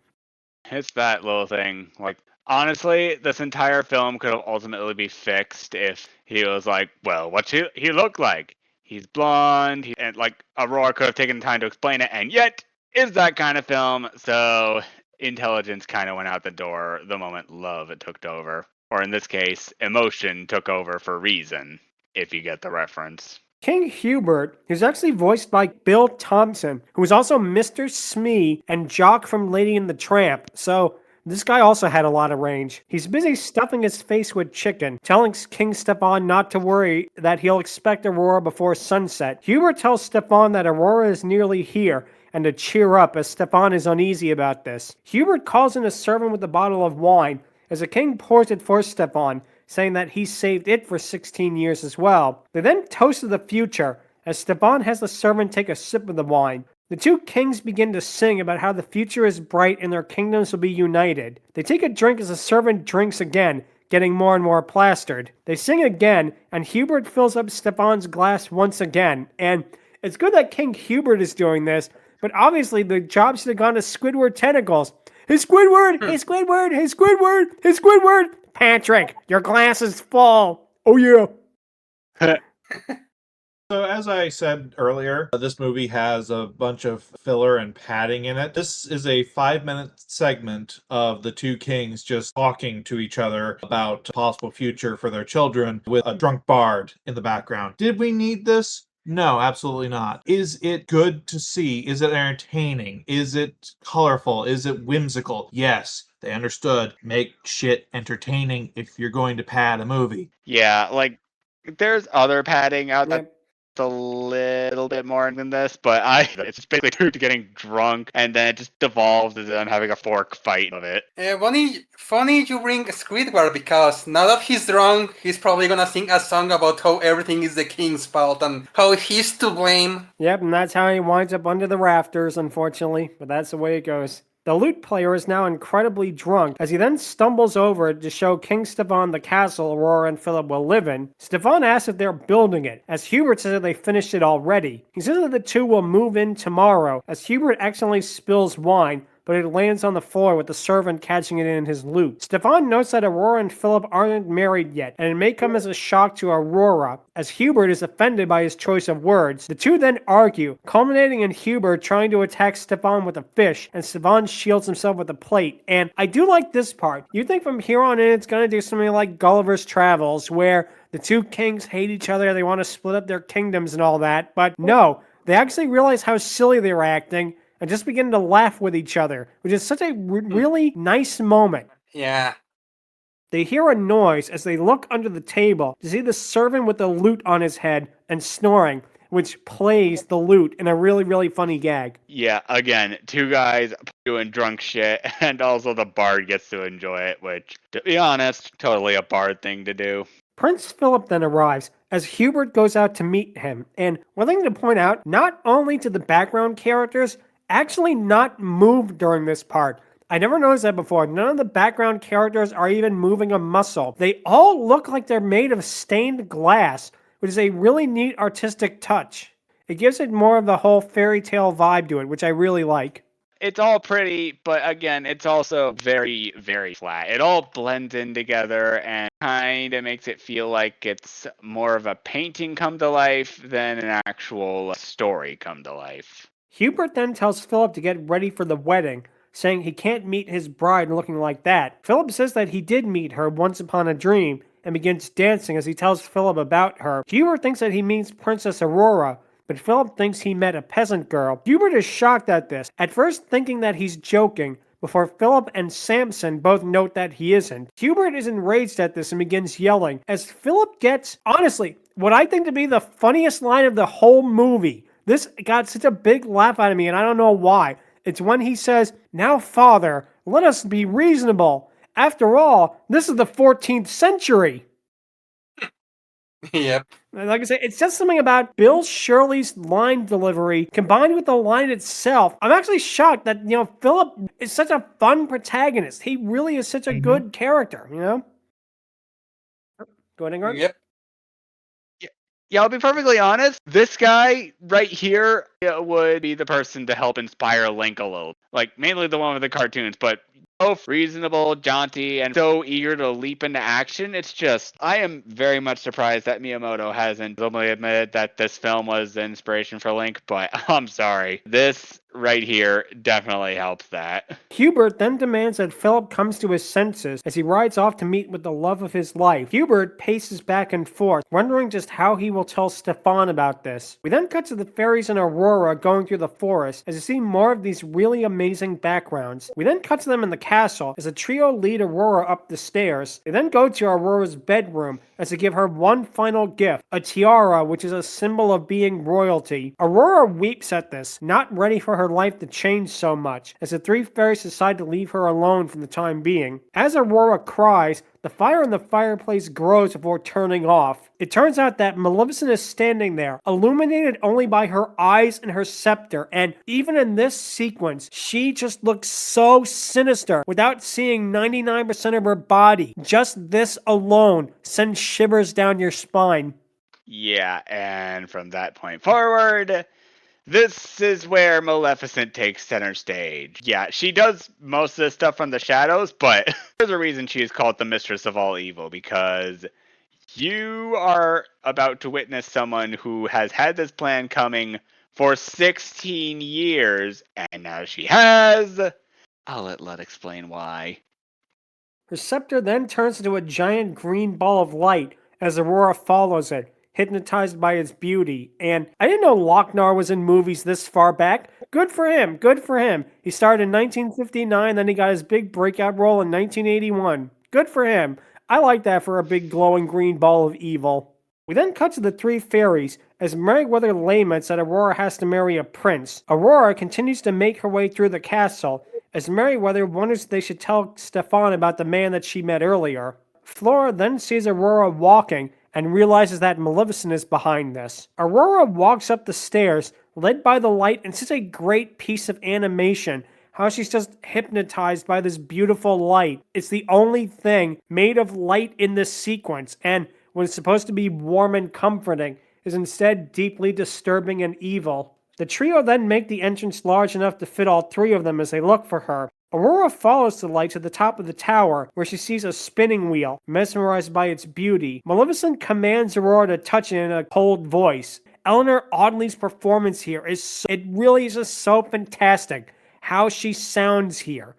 It's that little thing, like, honestly, this entire film could have ultimately be fixed if he was like, well, what's he look like? He's blonde, and like Aurora could have taken the time to explain it, and yet is that kind of film, so intelligence kind of went out the door the moment love took over. Or in this case, emotion took over for reason, if you get the reference. King Hubert, who's actually voiced by Bill Thompson, who was also Mr. Smee and Jock from Lady and the Tramp, so this guy also had a lot of range. He's busy stuffing his face with chicken, telling King Stefan not to worry, that he'll expect Aurora before sunset. Hubert tells Stefan that Aurora is nearly here, and to cheer up, as Stefan is uneasy about this. Hubert calls in a servant with a bottle of wine, as the king pours it for Stefan, saying that he saved it for 16 years as well. They then toast to the future, as Stefan has the servant take a sip of the wine. The two kings begin to sing about how the future is bright and their kingdoms will be united. They take a drink as the servant drinks again, getting more and more plastered. They sing again, and Hubert fills up Stefan's glass once again. And it's good that King Hubert is doing this, but obviously the job should have gone to Squidward Tentacles. Hey Squidward! Hey Squidward! Hey Squidward! Hey Squidward! Patrick, your glass is full! Oh yeah! So as I said earlier, this movie has a bunch of filler and padding in it. This is a 5-minute segment of the two kings just talking to each other about a possible future for their children with a drunk bard in the background. Did we need this? No, absolutely not. Is it good to see? Is it entertaining? Is it colorful? Is it whimsical? Yes, they understood. Make shit entertaining if you're going to pad a movie. Yeah, like there's other padding out that's Yep. a little bit more than this, but it's just basically dude getting drunk and then it just devolves into them having a fork fight of it. Funny you bring Squidward because now that he's drunk, he's probably gonna sing a song about how everything is the king's fault and how he's to blame. Yep, and that's how he winds up under the rafters, unfortunately, but that's the way it goes. The lute player is now incredibly drunk as he then stumbles over to show King Stefan the castle Aurora and Philip will live in. Stefan asks if they're building it, as Hubert says that they finished it already. He says that the two will move in tomorrow, as Hubert accidentally spills wine, but it lands on the floor with the servant catching it in his lute. Stefan notes that Aurora and Philip aren't married yet, and it may come as a shock to Aurora, as Hubert is offended by his choice of words. The two then argue, culminating in Hubert trying to attack Stefan with a fish, and Stefan shields himself with a plate. And I do like this part. You think from here on in it's going to do something like Gulliver's Travels, where the two kings hate each other, they want to split up their kingdoms and all that, but no, they actually realize how silly they were acting, and just begin to laugh with each other, which is such a really nice moment. Yeah. They hear a noise as they look under the table to see the servant with the lute on his head and snoring, which plays the lute in a really, really funny gag. Yeah, again, two guys doing drunk shit, and also the bard gets to enjoy it, which, to be honest, totally a bard thing to do. Prince Philip then arrives as Hubert goes out to meet him, and one thing to point out, not only do the background characters actually not move during this part. I never noticed that before. None of the background characters are even moving a muscle. They all look like they're made of stained glass, which is a really neat artistic touch. It gives it more of the whole fairy tale vibe to it, which I really like. It's all pretty, but again, it's also very, very flat. It all blends in together and kind of makes it feel like it's more of a painting come to life than an actual story come to life. Hubert then tells Philip to get ready for the wedding, saying he can't meet his bride looking like that. Philip says that he did meet her once upon a dream, and begins dancing as he tells Philip about her. Hubert thinks that he means Princess Aurora, but Philip thinks he met a peasant girl. Hubert is shocked at this, at first thinking that he's joking, before Philip and Samson both note that he isn't. Hubert is enraged at this and begins yelling, as Philip gets, honestly, what I think to be the funniest line of the whole movie. This got such a big laugh out of me, and I don't know why. It's when he says, "Now, father, let us be reasonable. After all, this is the 14th century." Yep. Like I say, it's just something about Bill Shirley's line delivery combined with the line itself. I'm actually shocked that, Philip is such a fun protagonist. He really is such a good character, Go ahead, Angron. Yep. Yeah, I'll be perfectly honest. This guy right here would be the person to help inspire Link a little. Like, mainly the one with the cartoons, but so reasonable, jaunty, and so eager to leap into action. It's just, I am very much surprised that Miyamoto hasn't openly admitted that this film was the inspiration for Link, but I'm sorry. This right here definitely helps that. Hubert then demands that Philip comes to his senses as he rides off to meet with the love of his life. Hubert paces back and forth, wondering just how he will tell Stefan about this. We then cut to the fairies and Aurora going through the forest as we see more of these really amazing backgrounds. We then cut to them in the castle as the trio lead Aurora up the stairs. They then go to Aurora's bedroom as they give her one final gift, a tiara, which is a symbol of being royalty. Aurora weeps at this, not ready for her life to change so much, as the three fairies decide to leave her alone for the time being. As Aurora cries, the fire in the fireplace grows before turning off. It turns out that Maleficent is standing there, illuminated only by her eyes and her scepter, and even in this sequence, she just looks so sinister without seeing 99% of her body. Just this alone sends shivers down your spine. Yeah, and from that point forward, this is where Maleficent takes center stage. Yeah, she does most of this stuff from the shadows, but there's a reason she is called the Mistress of All Evil, because you are about to witness someone who has had this plan coming for 16 years, and now she has. I'll let Lud explain why. Her scepter then turns into a giant green ball of light as Aurora follows it. hypnotized by its beauty. And I didn't know Lochnar was in movies this far back. Good for him, good for him. He started in 1959, then he got his big breakout role in 1981. Good for him. I like that for a big glowing green ball of evil. We then cut to the three fairies as Merriweather laments that Aurora has to marry a prince. Aurora continues to make her way through the castle as Merriweather wonders if they should tell Stefan about the man that she met earlier. Flora then sees Aurora walking and realizes that Maleficent is behind this. Aurora walks up the stairs, led by the light, and sees a great piece of animation. How she's just hypnotized by this beautiful light. It's the only thing made of light in this sequence, and when it's supposed to be warm and comforting, is instead deeply disturbing and evil. The trio then make the entrance large enough to fit all three of them as they look for her. Aurora follows the light to the top of the tower, where she sees a spinning wheel, mesmerized by its beauty. Maleficent commands Aurora to touch it in a cold voice. Eleanor Audley's performance here it really is just so fantastic, how she sounds here.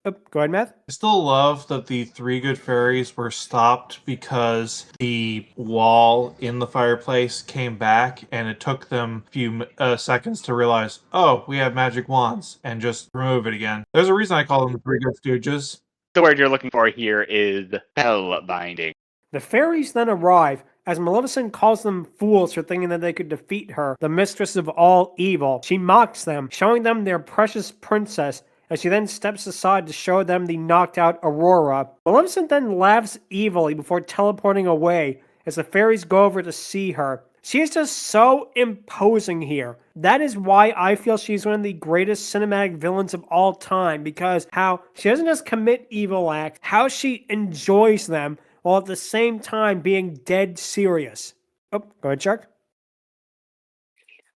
Oh, go ahead, Matt. I still love that the three good fairies were stopped because the wall in the fireplace came back, and it took them a few seconds to realize, oh, we have magic wands, and just remove it again. There's a reason I call them the three good stooges. The word you're looking for here is spellbinding. The fairies then arrive, as Maleficent calls them fools for thinking that they could defeat her, the mistress of all evil. She mocks them, showing them their precious princess, as she then steps aside to show them the knocked-out Aurora. Maleficent then laughs evilly before teleporting away as the fairies go over to see her. She is just so imposing here. That is why I feel she's one of the greatest cinematic villains of all time, because how she doesn't just commit evil acts, how she enjoys them, while at the same time being dead serious. Oh, go ahead, Shark.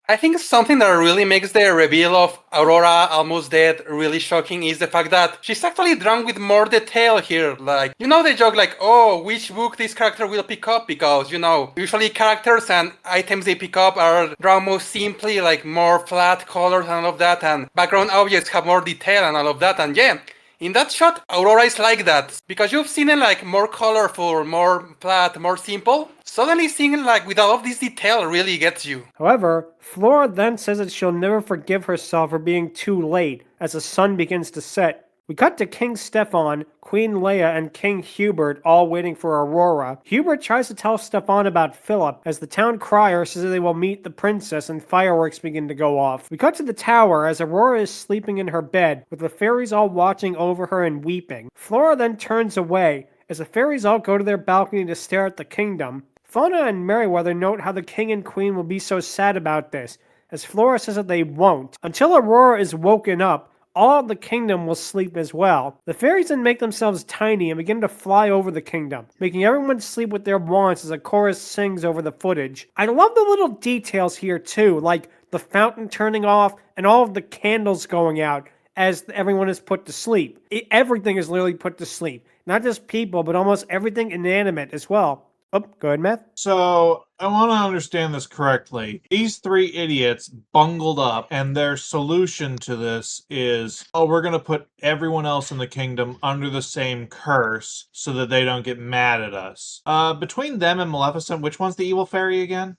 I think something that really makes the reveal of Aurora almost dead really shocking is the fact that she's actually drawn with more detail here. Like, you know the joke like, oh, which book this character will pick up? Because, you know, usually characters and items they pick up are drawn more simply, like more flat colors and all of that, and background objects have more detail and all of that, and yeah. In that shot, Aurora is like that, because you've seen it like more colorful, more flat, more simple. Suddenly seeing it like with all of this detail really gets you. However, Flora then says that she'll never forgive herself for being too late as the sun begins to set. We cut to King Stefan, Queen Leia, and King Hubert all waiting for Aurora. Hubert tries to tell Stefan about Philip as the town crier says that they will meet the princess and fireworks begin to go off. We cut to the tower as Aurora is sleeping in her bed with the fairies all watching over her and weeping. Flora then turns away as the fairies all go to their balcony to stare at the kingdom. Fauna and Merriweather note how the king and queen will be so sad about this, as Flora says that they won't. Until Aurora is woken up, all of the kingdom will sleep as well. The fairies then make themselves tiny and begin to fly over the kingdom, making everyone sleep with their wands as a chorus sings over the footage. I love the little details here too, like the fountain turning off and all of the candles going out as everyone is put to sleep. Everything is literally put to sleep. Not just people, but almost everything inanimate as well. Oh, go ahead, Matt. So, I want to understand this correctly. These three idiots bungled up, and their solution to this is, oh, we're going to put everyone else in the kingdom under the same curse so that they don't get mad at us. Between them and Maleficent, which one's the evil fairy again?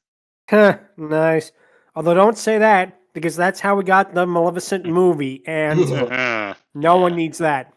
Huh, nice. Although don't say that, because that's how we got the Maleficent movie, and no one needs that.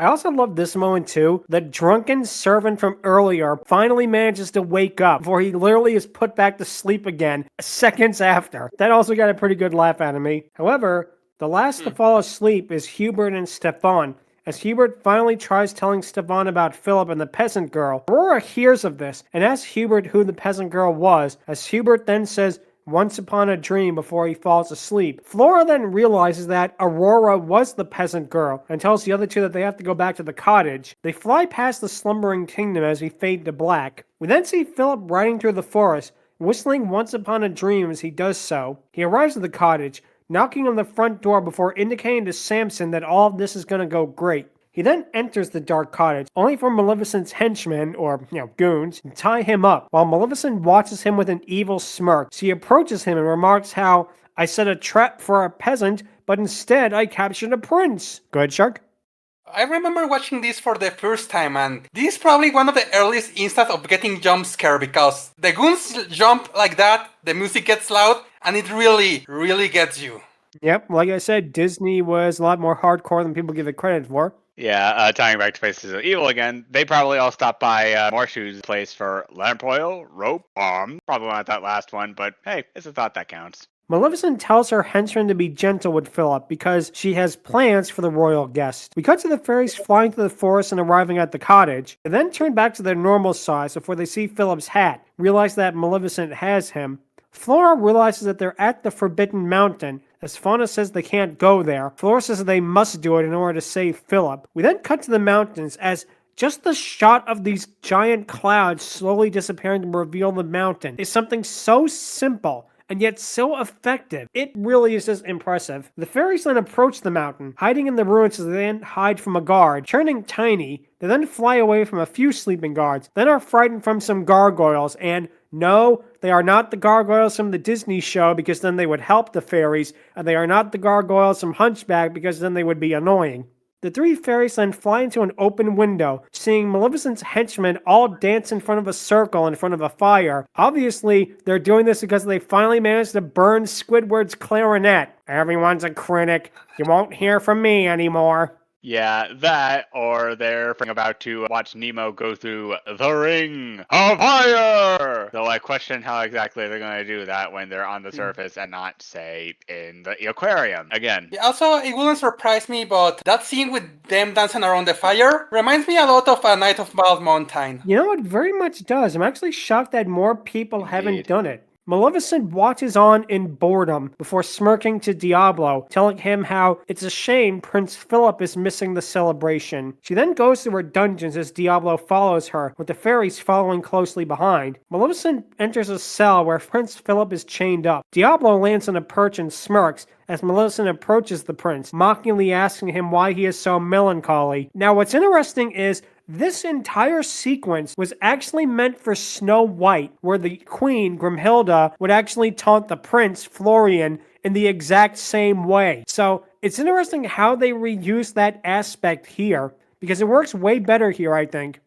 I also love this moment too. The drunken servant from earlier finally manages to wake up before he literally is put back to sleep again seconds after. That also got a pretty good laugh out of me. However, the last to fall asleep is Hubert and Stefan, as Hubert finally tries telling Stefan about Philip and the peasant girl. Aurora hears of this and asks Hubert who the peasant girl was, as Hubert then says, once upon a dream before he falls asleep. Flora then realizes that Aurora was the peasant girl and tells the other two that they have to go back to the cottage. They fly past the slumbering kingdom as we fade to black. We then see Philip riding through the forest, whistling Once Upon a Dream as he does so. He arrives at the cottage, knocking on the front door before indicating to Samson that all of this is going to go great. He then enters the dark cottage, only for Maleficent's henchmen, or, goons, to tie him up, while Maleficent watches him with an evil smirk. She approaches him and remarks how, I set a trap for a peasant, but instead I captured a prince. Go ahead, Shark. I remember watching this for the first time, and this is probably one of the earliest instances of getting jump scare because the goons jump like that, the music gets loud, and it really, really gets you. Yep, like I said, Disney was a lot more hardcore than people give it credit for. Yeah, tying back to Faces of Evil again, they probably all stopped by Morshoe's place for lamp oil, rope, bomb. Probably not that last one, but hey, it's a thought that counts. Maleficent tells her henchmen to be gentle with Philip because she has plans for the royal guest. We cut to the fairies flying through the forest and arriving at the cottage, and then turn back to their normal size before they see Philip's hat, realize that Maleficent has him. Flora realizes that they're at the Forbidden Mountain, as Fauna says they can't go there. Flora says that they must do it in order to save Philip. We then cut to the mountains as just the shot of these giant clouds slowly disappearing to reveal the mountain is something so simple and yet so effective. It really is just impressive. The fairies then approach the mountain, hiding in the ruins as they then hide from a guard, turning tiny. They then fly away from a few sleeping guards, then are frightened from some gargoyles, and no, they are not the gargoyles from the Disney show because then they would help the fairies, and they are not the gargoyles from Hunchback because then they would be annoying. The three fairies then fly into an open window, seeing Maleficent's henchmen all dance in front of a circle in front of a fire. Obviously, they're doing this because they finally managed to burn Squidward's clarinet. Everyone's a critic. You won't hear from me anymore. Yeah, that, or they're about to watch Nemo go through the ring of fire! Though I question how exactly they're going to do that when they're on the surface and not, say, in the aquarium. Again. Yeah, also, it wouldn't surprise me, but that scene with them dancing around the fire reminds me a lot of A Night of Bald Mountain. You know, it very much does. I'm actually shocked that more people haven't done it. Maleficent watches on in boredom before smirking to Diablo, telling him how it's a shame Prince Philip is missing the celebration. She then goes to her dungeons as Diablo follows her, with the fairies following closely behind. Maleficent enters a cell where Prince Philip is chained up. Diablo lands on a perch and smirks as Maleficent approaches the prince, mockingly asking him why he is so melancholy. Now, what's interesting is this entire sequence was actually meant for Snow White, where the queen, Grimhilda, would actually taunt the prince, Florian, in the exact same way. So it's interesting how they reuse that aspect here, because it works way better here, I think.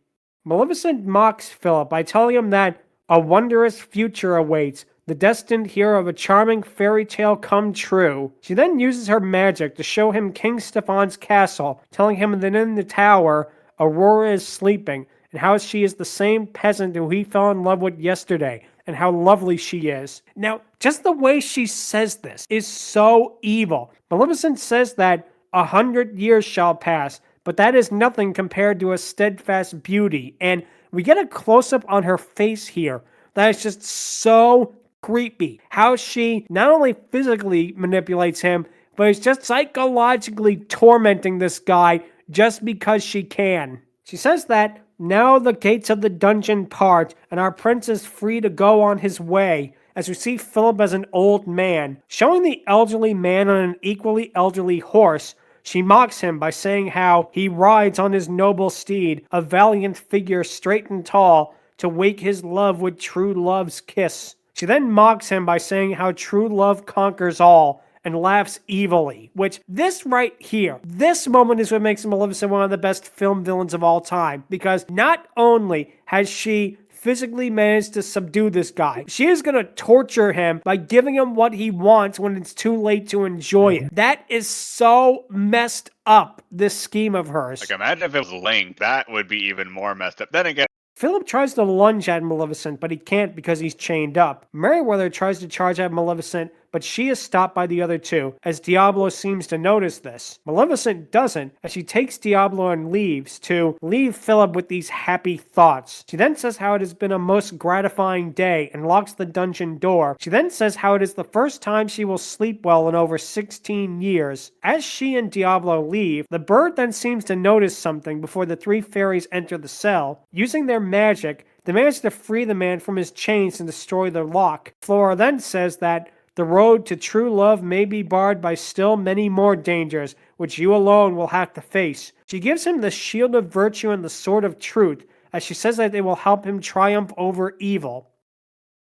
Maleficent mocks Philip by telling him that a wondrous future awaits, the destined hero of a charming fairy tale come true. She then uses her magic to show him King Stephan's castle, telling him that in the tower, Aurora is sleeping, and how she is the same peasant who he fell in love with yesterday, and how lovely she is. Now, just the way she says this is so evil. Maleficent says that 100 years shall pass, but that is nothing compared to a steadfast beauty, and we get a close-up on her face here that is just so creepy. How she not only physically manipulates him, but is just psychologically tormenting this guy just because she can. She says that now the gates of the dungeon part and our prince is free to go on his way, as we see Philip as an old man. Showing the elderly man on an equally elderly horse, she mocks him by saying how he rides on his noble steed, a valiant figure straight and tall, to wake his love with true love's kiss. She then mocks him by saying how true love conquers all, and laughs evilly, which this right here, this moment is what makes Maleficent one of the best film villains of all time, because not only has she physically managed to subdue this guy, she is going to torture him by giving him what he wants when it's too late to enjoy it. That is so messed up, this scheme of hers. Like, imagine if it was Link, that would be even more messed up. Then again, Philip tries to lunge at Maleficent, but he can't because he's chained up. Merriweather tries to charge at Maleficent, but she is stopped by the other two, as Diablo seems to notice this. Maleficent doesn't, as she takes Diablo and leaves to leave Philip with these happy thoughts. She then says how it has been a most gratifying day and locks the dungeon door. She then says how it is the first time she will sleep well in over 16 years. As she and Diablo leave, the bird then seems to notice something before the three fairies enter the cell. Using their magic, they manage to free the man from his chains and destroy the lock. Flora then says that the road to true love may be barred by still many more dangers, which you alone will have to face. She gives him the shield of virtue and the sword of truth, as she says that they will help him triumph over evil.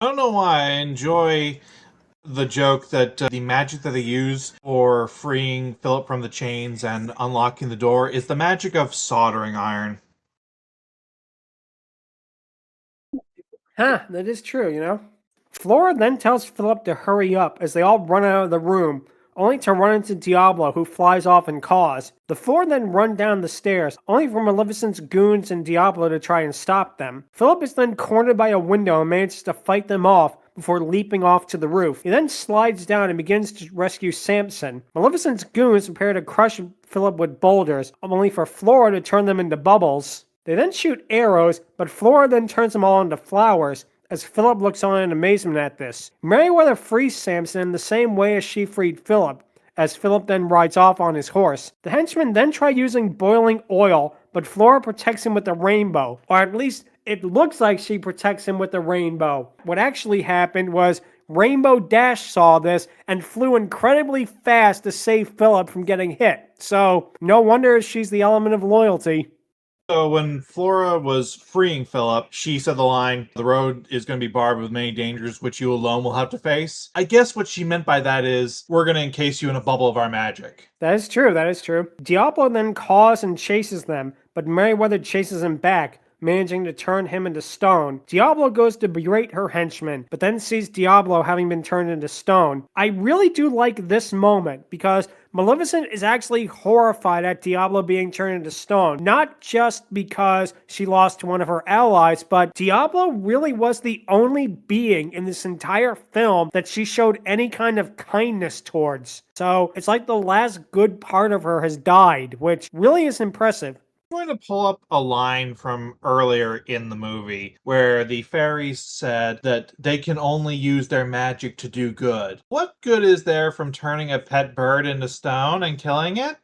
I don't know why I enjoy the joke that the magic that they use for freeing Philip from the chains and unlocking the door is the magic of soldering iron. Huh, that is true, you know? Flora then tells Philip to hurry up as they all run out of the room, only to run into Diablo, who flies off in caws. The four then run down the stairs, only for Maleficent's goons and Diablo to try and stop them. Philip is then cornered by a window and manages to fight them off before leaping off to the roof. He then slides down and begins to rescue Samson. Maleficent's goons prepare to crush Philip with boulders, only for Flora to turn them into bubbles. They then shoot arrows, but Flora then turns them all into flowers, as Philip looks on in amazement at this. Merriweather frees Samson in the same way as she freed Philip, as Philip then rides off on his horse. The henchmen then try using boiling oil, but Flora protects him with the rainbow, or at least it looks like she protects him with the rainbow. What actually happened was Rainbow Dash saw this and flew incredibly fast to save Philip from getting hit. So, no wonder she's the element of loyalty. So when Flora was freeing Philip, she said the line, "The road is going to be barbed with many dangers which you alone will have to face." I guess what she meant by that is, we're going to encase you in a bubble of our magic. That is true, that is true. Diablo then calls and chases them, but Merriweather chases him back, managing to turn him into stone. Diablo goes to berate her henchmen, but then sees Diablo having been turned into stone. I really do like this moment, because Maleficent is actually horrified at Diablo being turned into stone. Not just because she lost one of her allies, but Diablo really was the only being in this entire film that she showed any kind of kindness towards. So it's like the last good part of her has died, which really is impressive. I'm going to pull up a line from earlier in the movie where the fairies said that they can only use their magic to do good. What good is there from turning a pet bird into stone and killing it?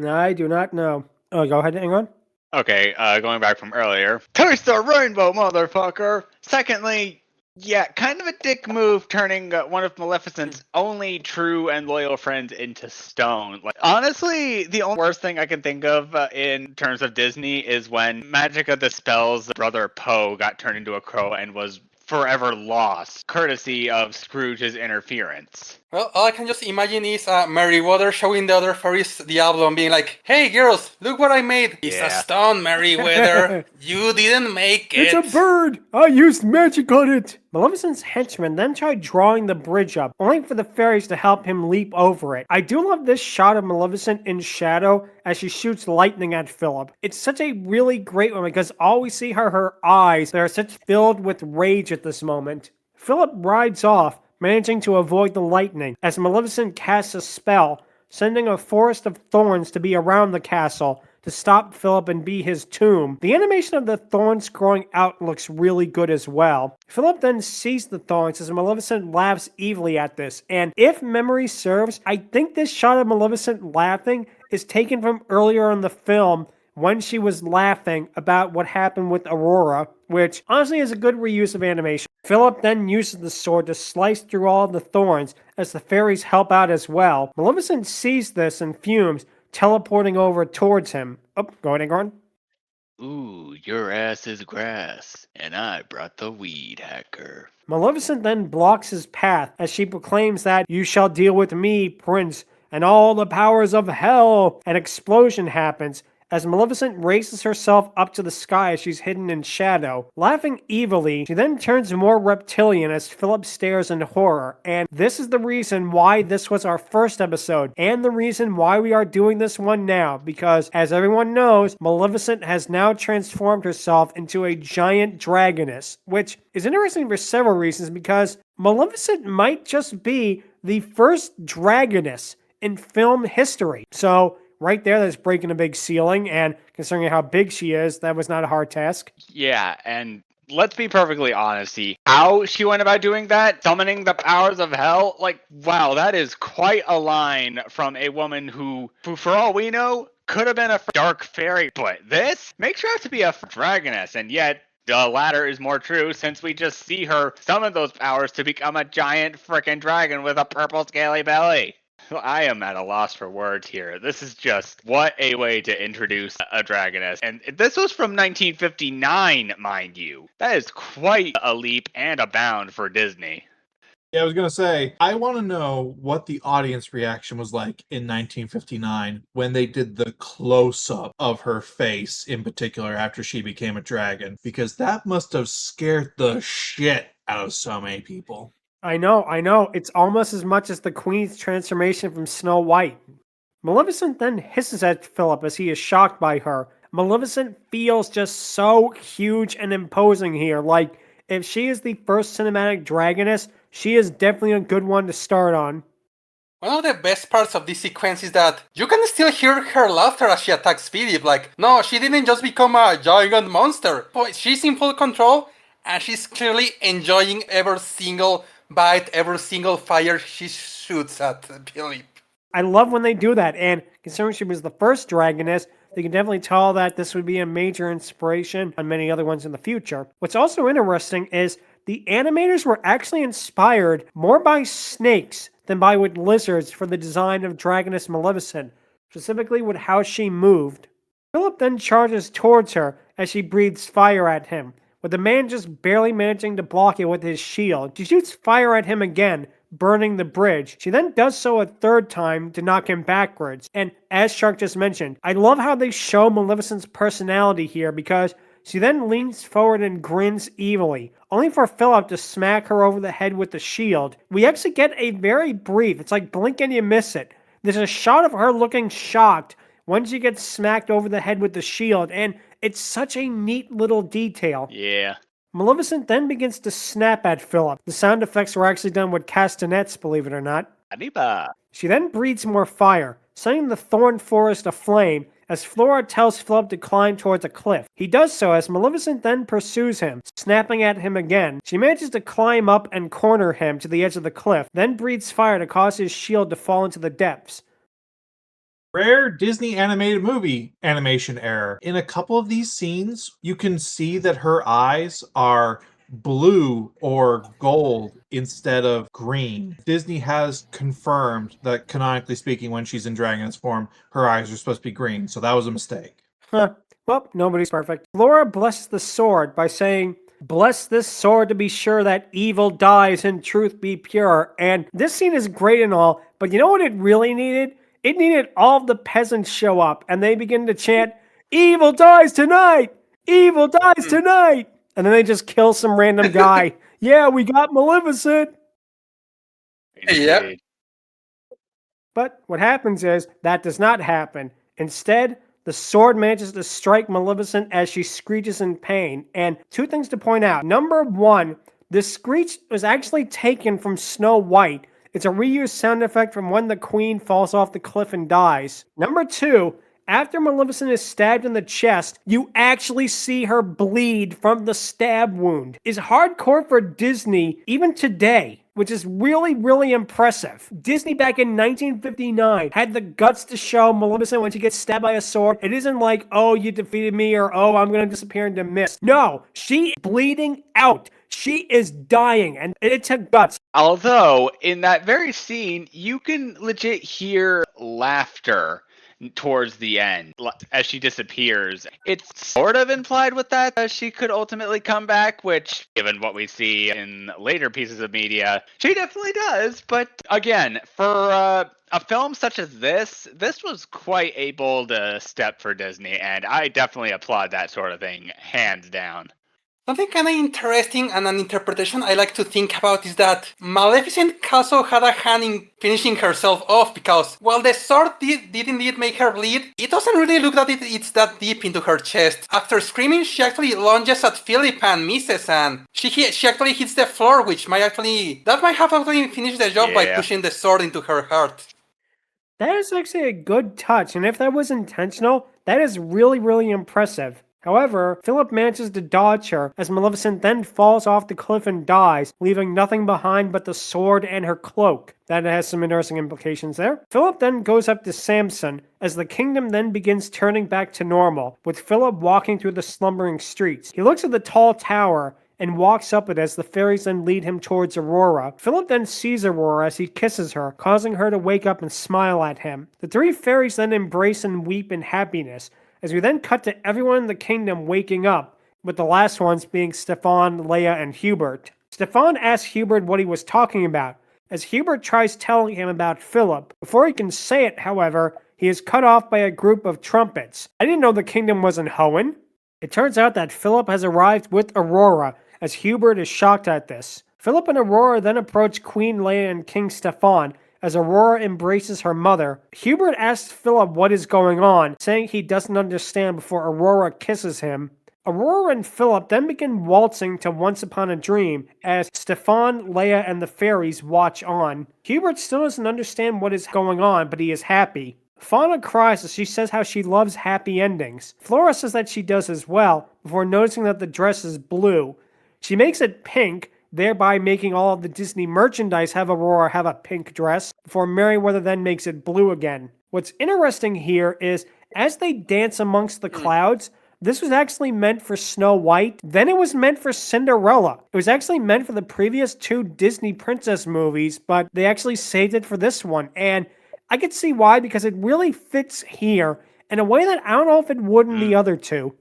I do not know. Oh, go ahead, Angron. Okay, going back from earlier. Taste the rainbow, motherfucker! Secondly, yeah, kind of a dick move turning one of Maleficent's only true and loyal friends into stone. Like, honestly, the only worst thing I can think of in terms of Disney is when Magica the Spell's brother Poe got turned into a crow and was forever lost, courtesy of Scrooge's interference. Well, all I can just imagine is Merriweather showing the other fairies Diablo and being like, "Hey girls, look what I made. It's a stone, Merriweather. You didn't make it. It's a bird! I used magic on it! Maleficent's henchmen then tried drawing the bridge up, only for the fairies to help him leap over it. I do love this shot of Maleficent in shadow as she shoots lightning at Philip. It's such a really great one because all we see are her eyes that are such filled with rage at this moment. Philip rides off, managing to avoid the lightning, as Maleficent casts a spell, sending a forest of thorns to be around the castle to stop Philip and be his tomb. The animation of the thorns growing out looks really good as well. Philip then sees the thorns as Maleficent laughs evilly at this, and if memory serves, I think this shot of Maleficent laughing is taken from earlier in the film when she was laughing about what happened with Aurora, which honestly is a good reuse of animation. Philip then uses the sword to slice through all of the thorns as the fairies help out as well. Maleficent sees this and fumes, teleporting over towards him. Oh, go ahead, Angron. Ooh, your ass is grass, and I brought the weed hacker. Maleficent then blocks his path as she proclaims that "You shall deal with me, prince, and all the powers of hell." An explosion happens as Maleficent raises herself up to the sky as she's hidden in shadow. Laughing evilly, she then turns more reptilian as Philip stares in horror. And this is the reason why this was our first episode, and the reason why we are doing this one now, because as everyone knows, Maleficent has now transformed herself into a giant dragoness, which is interesting for several reasons, because Maleficent might just be the first dragoness in film history. So right there, that's breaking a big ceiling, and considering how big she is, that was not a hard task. Yeah, and let's be perfectly honest, how she went about doing that, summoning the powers of hell, like, wow, that is quite a line from a woman who for all we know, could have been a dark fairy, but this makes her out to be a dragoness, and yet the latter is more true since we just see her summon those powers to become a giant frickin' dragon with a purple scaly belly. I am at a loss for words here. This is just what a way to introduce a dragoness. And this was from 1959, mind you. That is quite a leap and a bound for Disney. Yeah, I was gonna say, I want to know what the audience reaction was like in 1959 when they did the close-up of her face, in particular, after she became a dragon, because that must have scared the shit out of so many people. I know. It's almost as much as the Queen's transformation from Snow White. Maleficent then hisses at Philip as he is shocked by her. Maleficent feels just so huge and imposing here. Like, if she is the first cinematic dragoness, she is definitely a good one to start on. One of the best parts of this sequence is that you can still hear her laughter as she attacks Philip. Like, no, she didn't just become a giant monster. Boy, she's in full control, and she's clearly enjoying every single bite, every single fire she shoots at Philip. I love when they do that, and considering she was the first dragoness, they can definitely tell that this would be a major inspiration on many other ones in the future. What's also interesting is the animators were actually inspired more by snakes than by with lizards for the design of Dragoness Maleficent, specifically with how she moved. Philip then charges towards her as she breathes fire at him, with the man just barely managing to block it with his shield. She shoots fire at him again, burning the bridge. She then does so a third time to knock him backwards. And as Shark just mentioned, I love how they show Maleficent's personality here because she then leans forward and grins evilly, only for Philip to smack her over the head with the shield. We actually get a very brief, it's like blink and you miss it. There's a shot of her looking shocked when she gets smacked over the head with the shield, and it's such a neat little detail. Yeah. Maleficent then begins to snap at Philip. The sound effects were actually done with castanets, believe it or not. Arriba. She then breathes more fire, setting the thorn forest aflame as Flora tells Philip to climb towards a cliff. He does so as Maleficent then pursues him, snapping at him again. She manages to climb up and corner him to the edge of the cliff, then breathes fire to cause his shield to fall into the depths. Rare Disney animated movie animation error. In a couple of these scenes, you can see that her eyes are blue or gold instead of green. Disney has confirmed that, canonically speaking, when she's in dragoness form, her eyes are supposed to be green, so that was a mistake. Huh. Well, nobody's perfect. Flora blesses the sword by saying, "Bless this sword to be sure that evil dies and truth be pure." And this scene is great and all, but you know what it really needed? It needed all of the peasants show up and they begin to chant, "Evil dies tonight! Evil dies tonight!" And then they just kill some random guy. Yeah, we got Maleficent! Yep. Indeed. But what happens is, that does not happen. Instead, the sword manages to strike Maleficent as she screeches in pain. And two things to point out. Number one, the screech was actually taken from Snow White. It's a reused sound effect from when the Queen falls off the cliff and dies. Number two, after Maleficent is stabbed in the chest, you actually see her bleed from the stab wound. It's hardcore for Disney even today, which is really, really impressive. Disney back in 1959 had the guts to show Maleficent when she gets stabbed by a sword. It isn't like, "Oh, you defeated me," or "Oh, I'm going to disappear into mist." No, she is bleeding out. She is dying, and it took guts. Although, in that very scene, you can legit hear laughter towards the end as she disappears. It's sort of implied with that she could ultimately come back, which, given what we see in later pieces of media, she definitely does. But again, for a film such as this was quite a bold step for Disney, and I definitely applaud that sort of thing, hands down. Something kind of interesting and an interpretation I like to think about is that Maleficent also had a hand in finishing herself off because while the sword did indeed make her bleed, it doesn't really look that it's that deep into her chest. After screaming, she actually lunges at Philip and misses, and she actually hits the floor, which might have actually finished the job by pushing the sword into her heart. That is actually a good touch, and if that was intentional, that is really, really impressive. However, Philip manages to dodge her as Maleficent then falls off the cliff and dies, leaving nothing behind but the sword and her cloak. That has some interesting implications there. Philip then goes up to Samson as the kingdom then begins turning back to normal, with Philip walking through the slumbering streets. He looks at the tall tower and walks up it as the fairies then lead him towards Aurora. Philip then sees Aurora as he kisses her, causing her to wake up and smile at him. The three fairies then embrace and weep in happiness, as we then cut to everyone in the kingdom waking up, with the last ones being Stefan, Leia, and Hubert. Stefan asks Hubert what he was talking about, as Hubert tries telling him about Philip. Before he can say it, however, he is cut off by a group of trumpets. I didn't know the kingdom was in Hoenn. It turns out that Philip has arrived with Aurora, as Hubert is shocked at this. Philip and Aurora then approach Queen Leia and King Stefan, as Aurora embraces her mother. Hubert asks Philip what is going on, saying he doesn't understand before Aurora kisses him. Aurora and Philip then begin waltzing to Once Upon a Dream, as Stefan, Leia, and the fairies watch on. Hubert still doesn't understand what is going on, but he is happy. Fauna cries as she says how she loves happy endings. Flora says that she does as well, before noticing that the dress is blue. She makes it pink, thereby making all of the Disney merchandise have Aurora have a pink dress, before Merriweather then makes it blue again. What's interesting here is, as they dance amongst the clouds, this was actually meant for Snow White, then it was meant for Cinderella. It was actually meant for the previous two Disney princess movies, but they actually saved it for this one, and I could see why, because it really fits here in a way that I don't know if it would in the other two.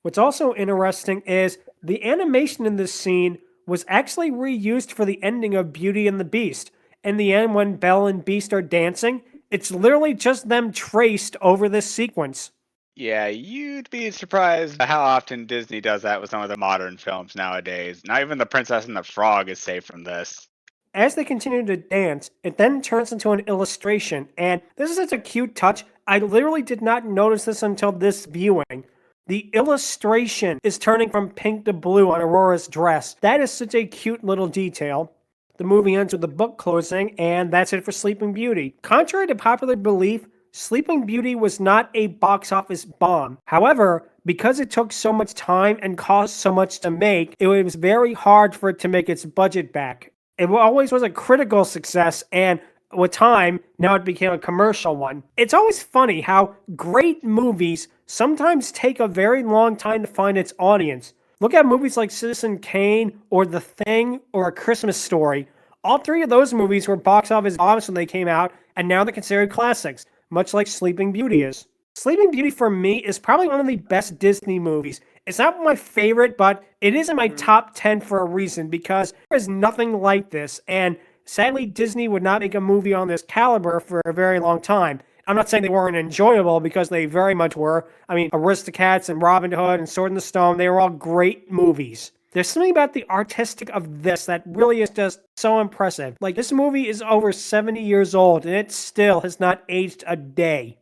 What's also interesting is the animation in this scene was actually reused for the ending of Beauty and the Beast. In the end, when Belle and Beast are dancing, it's literally just them traced over this sequence. Yeah, you'd be surprised how often Disney does that with some of the modern films nowadays. Not even The Princess and the Frog is safe from this. As they continue to dance, it then turns into an illustration, and this is such a cute touch. I literally did not notice this until this viewing. The illustration is turning from pink to blue on Aurora's dress. That is such a cute little detail. The movie ends with the book closing, and that's it for Sleeping Beauty. Contrary to popular belief, Sleeping Beauty was not a box office bomb. However, because it took so much time and cost so much to make, it was very hard for it to make its budget back. It always was a critical success, and with time, now it became a commercial one. It's always funny how great movies sometimes take a very long time to find its audience. Look at movies like Citizen Kane, or The Thing, or A Christmas Story. All three of those movies were box office bombs when they came out, and now they're considered classics, much like Sleeping Beauty is. Sleeping Beauty for me is probably one of the best Disney movies. It's not my favorite, but it is in my top 10 for a reason, because there is nothing like this, and sadly Disney would not make a movie on this caliber for a very long time. I'm not saying they weren't enjoyable, because they very much were. I mean, Aristocats and Robin Hood and Sword in the Stone, they were all great movies. There's something about the artistic of this that really is just so impressive. Like, this movie is over 70 years old, and it still has not aged a day.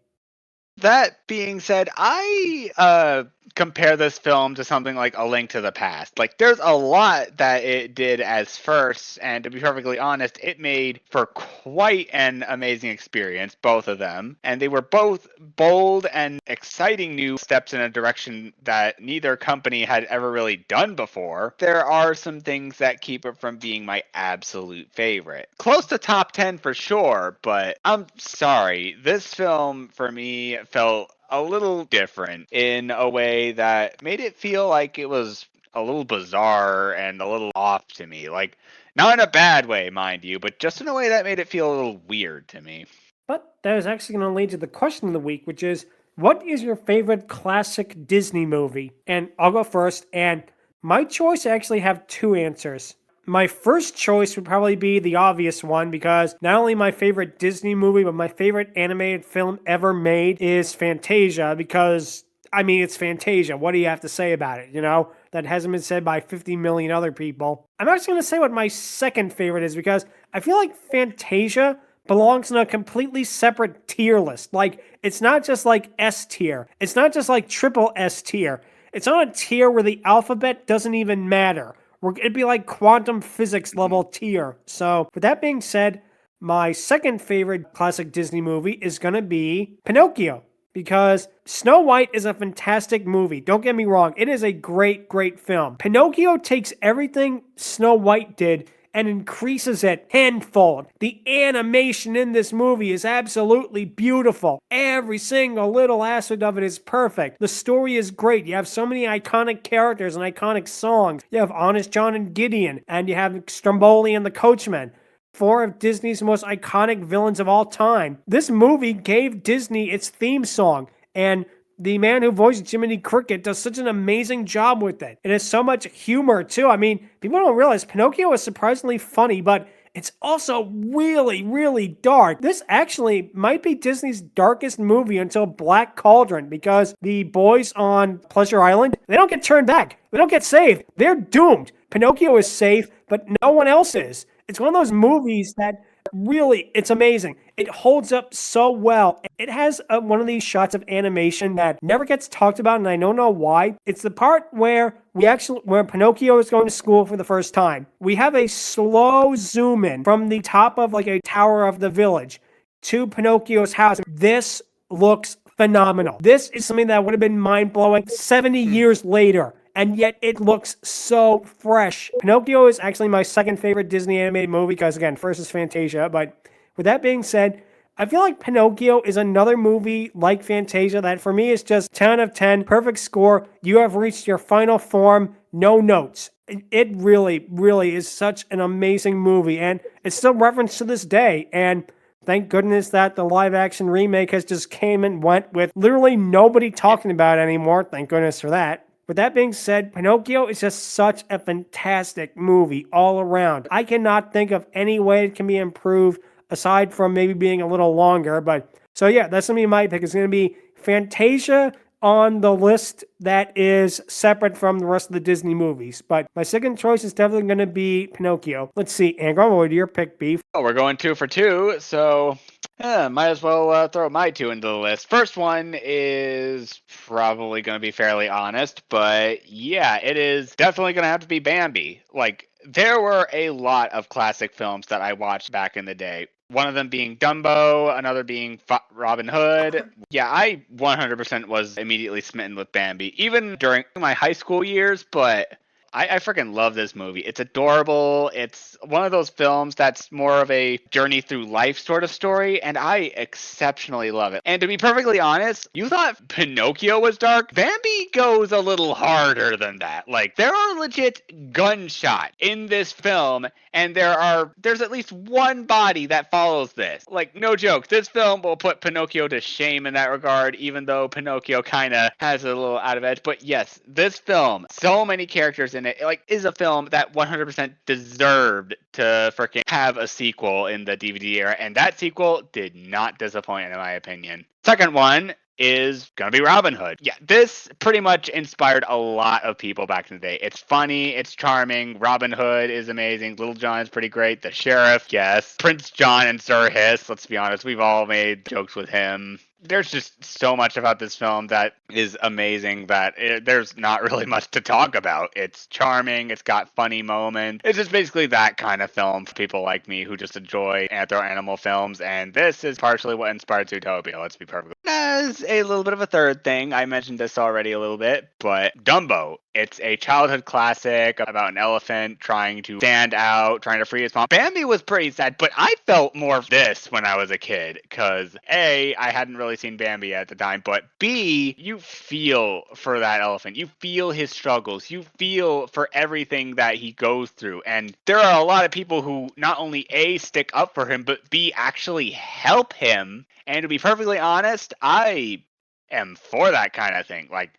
That being said, I compare this film to something like A Link to the Past. Like, there's a lot that it did as first, and to be perfectly honest, it made for quite an amazing experience, both of them. And they were both bold and exciting new steps in a direction that neither company had ever really done before. There are some things that keep it from being my absolute favorite. Close to top 10 for sure, but I'm sorry. This film, for me, felt a little different in a way that made it feel like it was a little bizarre and a little off to me. Like, not in a bad way, mind you, but just in a way that made it feel a little weird to me. But that is actually going to lead to the question of the week, which is, what is your favorite classic Disney movie? And I'll go first, and my choice, I actually have two answers. My first choice would probably be the obvious one, because not only my favorite Disney movie, but my favorite animated film ever made is Fantasia, because, I mean, it's Fantasia. What do you have to say about it, you know? That hasn't been said by 50 million other people. I'm actually going to say what my second favorite is, because I feel like Fantasia belongs in a completely separate tier list. Like, it's not just like S tier. It's not just like triple S tier. It's on a tier where the alphabet doesn't even matter. It'd be like quantum physics level tier. So, with that being said, my second favorite classic Disney movie is going to be Pinocchio. Because Snow White is a fantastic movie. Don't get me wrong. It is a great, great film. Pinocchio takes everything Snow White did and increases it tenfold. The animation in this movie is absolutely beautiful. Every single little aspect of it is perfect. The story is great. You have so many iconic characters and iconic songs. You have Honest John and Gideon, and you have Stromboli and the Coachman. 4 of Disney's most iconic villains of all time. This movie gave Disney its theme song, and the man who voiced Jiminy Cricket does such an amazing job with it. It has so much humor, too. I mean, people don't realize Pinocchio is surprisingly funny, but it's also really, really dark. This actually might be Disney's darkest movie until Black Cauldron, because the boys on Pleasure Island, they don't get turned back. They don't get saved. They're doomed. Pinocchio is safe, but no one else is. It's one of those movies that really, it's amazing. It holds up so well. It has one of these shots of animation that never gets talked about, and I don't know why. It's the part where where Pinocchio is going to school for the first time. We have a slow zoom in from the top of like a tower of the village to Pinocchio's house. This looks phenomenal. This is something that would have been mind-blowing 70 years later. And yet it looks so fresh. Pinocchio is actually my second favorite Disney animated movie because, again, first is Fantasia. But with that being said, I feel like Pinocchio is another movie like Fantasia that for me is just 10 out of 10, perfect score. You have reached your final form, no notes. It really, really is such an amazing movie. And it's still referenced to this day. And thank goodness that the live action remake has just came and went with literally nobody talking about it anymore. Thank goodness for that. With that being said, Pinocchio is just such a fantastic movie all around. I cannot think of any way it can be improved aside from maybe being a little longer. But so yeah, that's going to be my pick. It's going to be Fantasia on the list that is separate from the rest of the Disney movies. But my second choice is definitely going to be Pinocchio. Let's see, Angron, what would your pick be? Oh, we're going 2 for 2, so might as well throw my 2 into the list. First one is probably going to be fairly honest, but yeah, it is definitely going to have to be Bambi. Like, there were a lot of classic films that I watched back in the day. One of them being Dumbo, another being Robin Hood. Yeah, I 100% was immediately smitten with Bambi, even during my high school years, but I freaking love this movie. It's adorable. It's one of those films that's more of a journey through life sort of story, and I exceptionally love it. And to be perfectly honest, you thought Pinocchio was dark? Bambi goes a little harder than that. Like, there are legit gunshots in this film, and there's at least one body that follows this. Like, no joke, this film will put Pinocchio to shame in that regard, even though Pinocchio kind of has a little out of edge. But yes, this film, so many characters in it, like, is a film that 100% deserved to freaking have a sequel in the DVD era, and that sequel did not disappoint in my opinion. Second one is gonna be Robin Hood. Yeah, this pretty much inspired a lot of people back in the day. It's funny, it's charming, Robin Hood is amazing, Little John is pretty great, the sheriff, yes, Prince John and Sir Hiss, let's be honest, we've all made jokes with him. There's just so much about this film that is amazing that there's not really much to talk about. It's charming, it's got funny moments. It's just basically that kind of film for people like me who just enjoy animal films, and this is partially what inspired Zootopia, let's be perfect. As a little bit of a third thing, I mentioned this already a little bit, but Dumbo. It's a childhood classic about an elephant trying to stand out, trying to free his mom. Bambi was pretty sad, but I felt more of this when I was a kid, because A, I hadn't really seen Bambi at the time, but B, you feel for that elephant. You feel his struggles. You feel for everything that he goes through. And there are a lot of people who not only A, stick up for him, but B, actually help him. And to be perfectly honest, I am for that kind of thing. Like,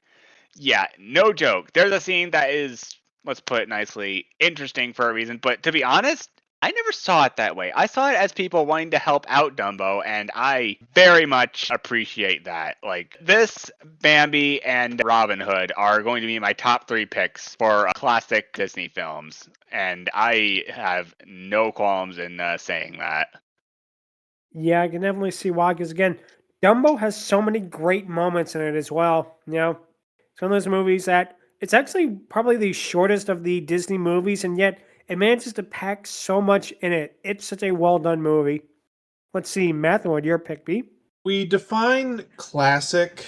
yeah, no joke. There's a scene that is, let's put it nicely, interesting for a reason. But to be honest, I never saw it that way. I saw it as people wanting to help out Dumbo, and I very much appreciate that. Like, this, Bambi, and Robin Hood are going to be my top 3 picks for classic Disney films. And I have no qualms in saying that. Yeah, I can definitely see why, because again, Dumbo has so many great moments in it as well. You know, it's one of those movies that it's actually probably the shortest of the Disney movies, and yet it manages to pack so much in it. It's such a well done movie. Let's see, Matthew, what your pick be? We define classic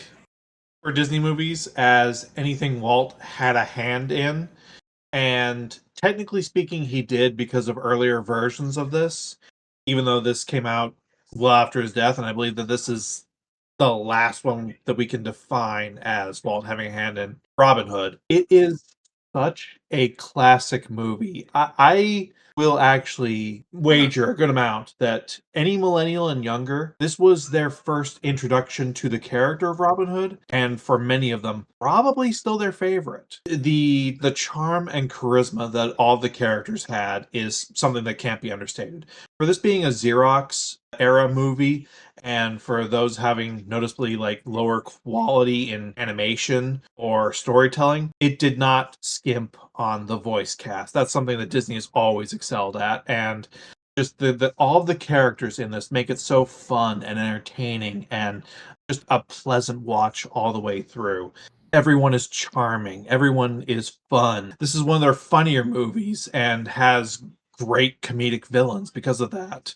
for Disney movies as anything Walt had a hand in. And technically speaking, he did because of earlier versions of this, even though this came out well after his death, and I believe that this is the last one that we can define as Walt having a hand in Robin Hood. It is such a classic movie. I will actually wager a good amount that any millennial and younger, this was their first introduction to the character of Robin Hood, and for many of them, probably still their favorite. The charm and charisma that all the characters had is something that can't be understated. For this being a Xerox era movie, and for those having noticeably like lower quality in animation or storytelling, it did not skimp on the voice cast. That's something that Disney has always excelled at, and just the all of the characters in this make it so fun and entertaining and just a pleasant watch all the way through. Everyone is charming, everyone is fun. This is one of their funnier movies and has great comedic villains because of that.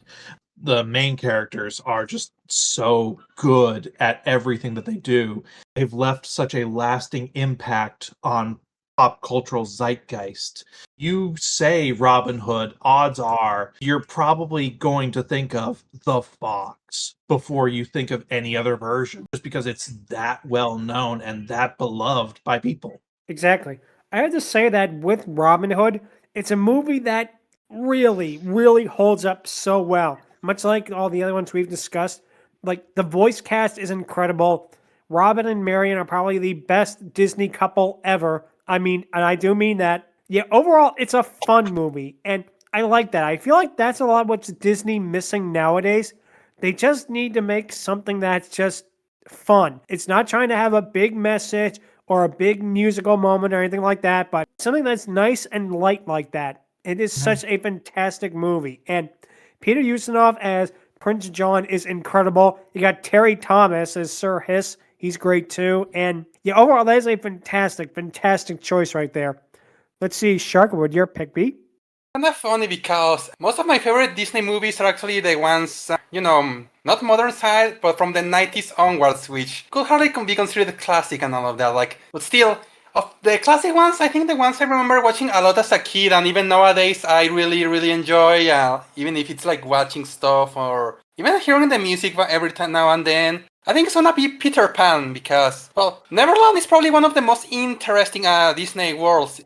The main characters are just so good at everything that they do. They've left such a lasting impact on pop cultural zeitgeist. You say Robin Hood, odds are you're probably going to think of the Fox before you think of any other version, just because it's that well known and that beloved by people. Exactly. I have to say that with Robin Hood, it's a movie that really, really holds up so well. Much like all the other ones we've discussed, like the voice cast is incredible. Robin and Marion are probably the best Disney couple ever. I mean, and I do mean that. Yeah, overall, it's a fun movie, and I like that. I feel like that's a lot of what's Disney missing nowadays. They just need to make something that's just fun. It's not trying to have a big message or a big musical moment or anything like that, but something that's nice and light like that. It is such a fantastic movie. And Peter Ustinov as Prince John is incredible. You got Terry Thomas as Sir Hiss. He's great too. And yeah, overall, that is a fantastic, fantastic choice right there. Let's see, Shark, would your pick be? Kind of funny because most of my favorite Disney movies are actually the ones, not modern side, but from the 90s onwards, which could hardly be considered a classic and all of that. Like, but still, of the classic ones, I think the ones I remember watching a lot as a kid, and even nowadays, I really, really enjoy. Even if it's like watching stuff or even hearing the music every time now and then. I think it's gonna be Peter Pan because, well, Neverland is probably one of the most interesting Disney worlds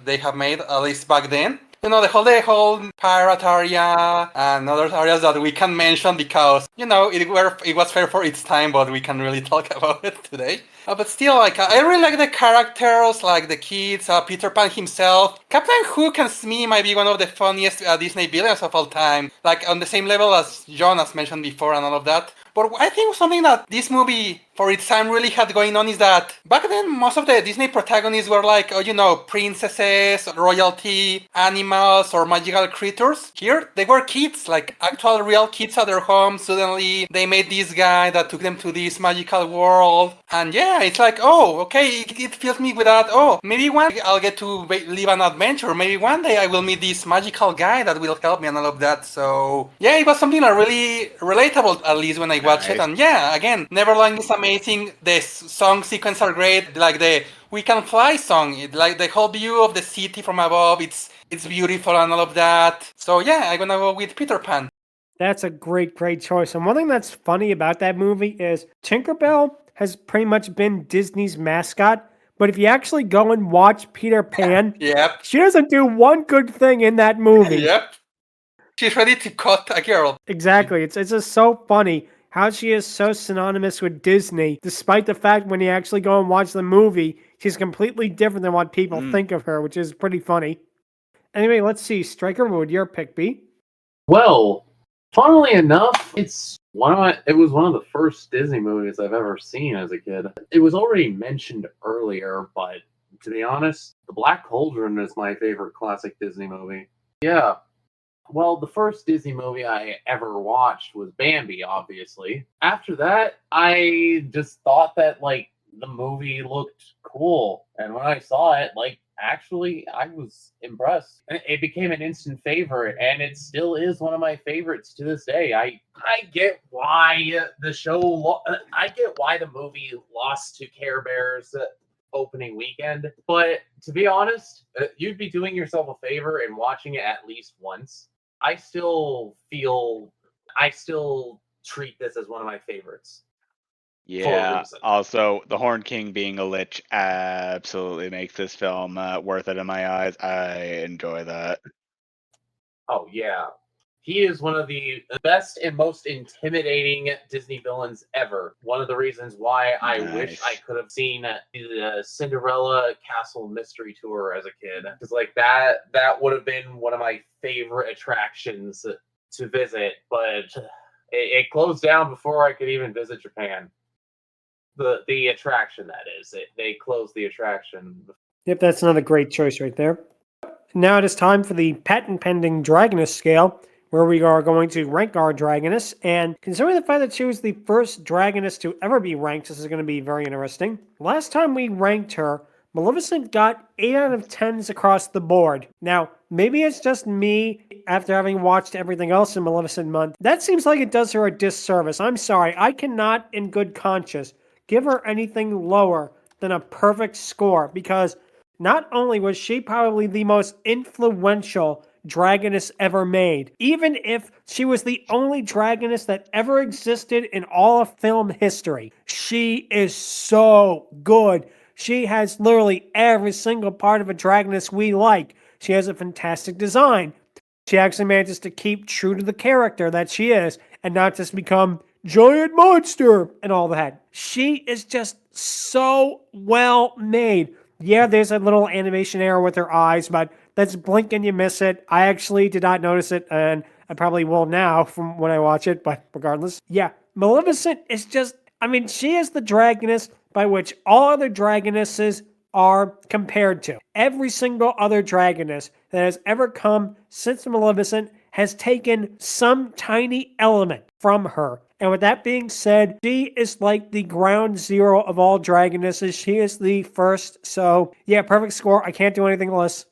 they have made, at least back then. The whole pirate area and other areas that we can mention because, it was fair for its time, but we can really talk about it today. But still, I really like the characters, like the kids, Peter Pan himself. Captain Hook and Smee might be one of the funniest Disney villains of all time, like on the same level as John, as mentioned before, and all of that. But I think something that this movie, for its time, really had going on is that back then, most of the Disney protagonists were like, princesses, royalty, animals, or magical creatures. Here, they were kids, like actual real kids at their home. Suddenly, they made this guy that took them to this magical world. And yeah, it's like, oh, okay, it fills me with that. Oh, maybe one day I'll get to live an adventure. Maybe one day I will meet this magical guy that will help me and all of that. So yeah, it was something that really relatable, at least when I watched it. And yeah, again, Neverland is amazing. The song sequence are great. Like the "We Can Fly" song, like the whole view of the city from above. It's beautiful and all of that. So yeah, I'm gonna go with Peter Pan. That's a great, great choice. And one thing that's funny about that movie is Tinkerbell has pretty much been Disney's mascot. But if you actually go and watch Peter Pan, Yep. she doesn't do one good thing in that movie. Yep. She's ready to cut a girl. Exactly. It's just so funny how she is so synonymous with Disney, despite the fact when you actually go and watch the movie, she's completely different than what people think of her, which is pretty funny. Anyway, let's see. Stryker, what would your pick be? Well, funnily enough, it was one of the first Disney movies I've ever seen as a kid. It was already mentioned earlier, but to be honest, The Black Cauldron is my favorite classic Disney movie. Yeah. Well, the first Disney movie I ever watched was Bambi, obviously. After that, I just thought that, the movie looked cool. And when I saw it, actually, I was impressed. It became an instant favorite, and it still is one of my favorites to this day. I get why the movie lost to Care Bears. opening weekend. But to be honest, you'd be doing yourself a favor and watching it at least once. I still treat this as one of my favorites. Yeah. reason. Also, the Horn King being a lich absolutely makes this film worth it in my eyes. I enjoy that. Oh yeah. He is one of the best and most intimidating Disney villains ever. One of the reasons why I wish I Nice. could have seen the Cinderella Castle Mystery Tour as a kid. Because like that would have been one of my favorite attractions to visit, but it closed down before I could even visit Japan. The attraction, that is. They closed the attraction. Yep, that's another great choice right there. Now it is time for the patent pending Dragoness Scale, where we are going to rank our Dragoness. And considering the fact that she was the first Dragoness to ever be ranked, this is going to be very interesting. Last time we ranked her, Maleficent got 8 out of 10s across the board. Now, maybe it's just me after having watched everything else in Maleficent Month. That seems like it does her a disservice. I'm sorry, I cannot in good conscience give her anything lower than a perfect score, because not only was she probably the most influential Dragoness ever made, even if she was the only Dragoness that ever existed in all of film history, she is so good. She has literally every single part of a Dragoness we like. She has a fantastic design. She actually manages to keep true to the character that she is and not just become giant monster and all that. She is just so well made. Yeah, there's a little animation error with her eyes, but that's blink and you miss it. I actually did not notice it, and I probably will now from when I watch it, but regardless. Yeah, Maleficent is just, she is the Dragoness by which all other Dragonesses are compared to. Every single other Dragoness that has ever come since Maleficent has taken some tiny element from her. And with that being said, she is like the ground zero of all Dragonesses. She is the first. So, yeah, perfect score. I can't do anything less.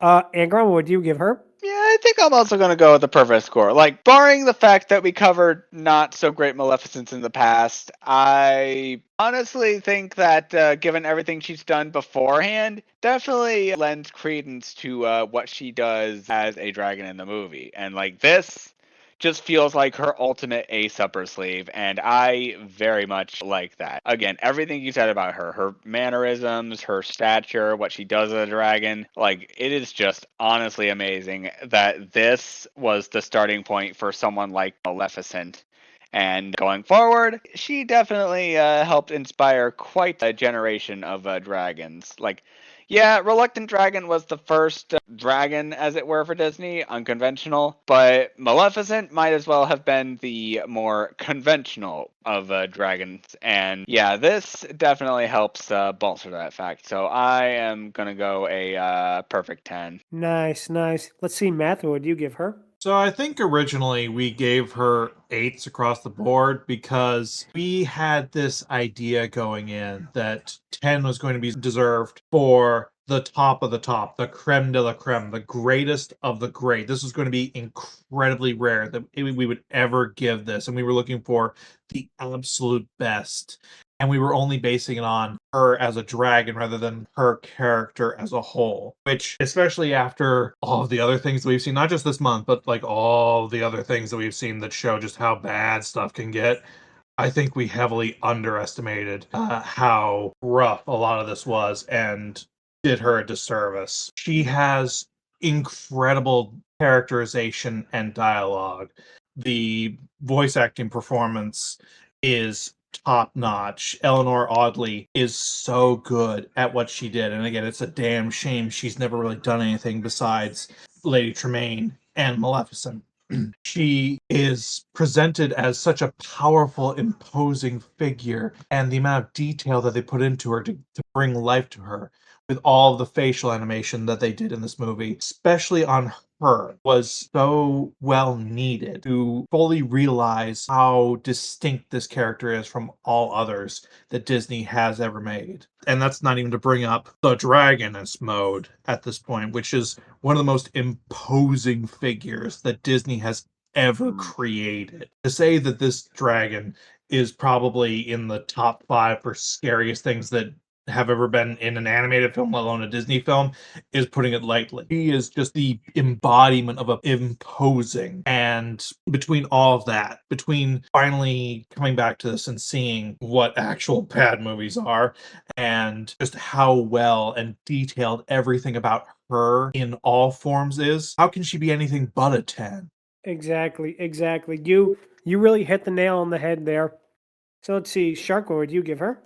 Angron, what would you give her? Yeah, I think I'm also going to go with the perfect score. Like, barring the fact that we covered not so great Maleficents in the past, I honestly think that given everything she's done beforehand, definitely lends credence to what she does as a dragon in the movie. And like this just feels like her ultimate ace up her sleeve, and I very much like that. Again, everything you said about her mannerisms, her stature, what she does as a dragon, like, it is just honestly amazing that this was the starting point for someone like Maleficent. And going forward, she definitely helped inspire quite a generation of dragons. Like, yeah, Reluctant Dragon was the first dragon, as it were, for Disney, unconventional, but Maleficent might as well have been the more conventional of dragons. And yeah, this definitely helps bolster that fact. So I am going to go a perfect 10. Nice, nice. Let's see, Matt, what would you give her? So I think originally we gave her 8s across the board because we had this idea going in that 10 was going to be deserved for the top of the top, the creme de la creme, the greatest of the great. This was going to be incredibly rare that we would ever give this, and we were looking for the absolute best. And we were only basing it on her as a dragon rather than her character as a whole, which, especially after all of the other things that we've seen, not just this month, but like all the other things that we've seen that show just how bad stuff can get, I think we heavily underestimated how rough a lot of this was and did her a disservice. She has incredible characterization and dialogue. The voice acting performance is top notch. Eleanor Audley is so good at what she did. And again, it's a damn shame she's never really done anything besides Lady Tremaine and Maleficent. She is presented as such a powerful, imposing figure, and the amount of detail that they put into her to bring life to her with all the facial animation that they did in this movie, especially on her, was so well needed to fully realize how distinct this character is from all others that Disney has ever made. And that's not even to bring up the Dragoness mode at this point, which is one of the most imposing figures that Disney has ever created. To say that this dragon is probably in the top 5 for scariest things that have ever been in an animated film, let alone a Disney film, is putting it lightly. She is just the embodiment of a imposing. And between all of that, between finally coming back to this and seeing what actual bad movies are, and just how well and detailed everything about her in all forms is, how can she be anything but a 10? Exactly. You really hit the nail on the head there. So let's see, Shark, what would you give her?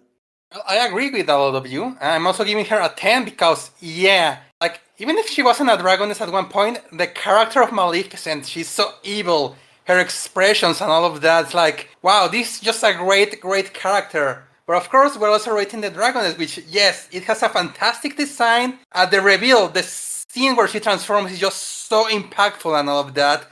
Well, I agree with a lot of you. I'm also giving her a 10 because, yeah, like, even if she wasn't a dragoness at one point, the character of Maleficent, she's so evil. Her expressions and all of that's like, wow, this is just a great character. But of course, we're also rating the dragoness, which, yes, it has a fantastic design. At the reveal, the scene where she transforms is just so impactful and all of that.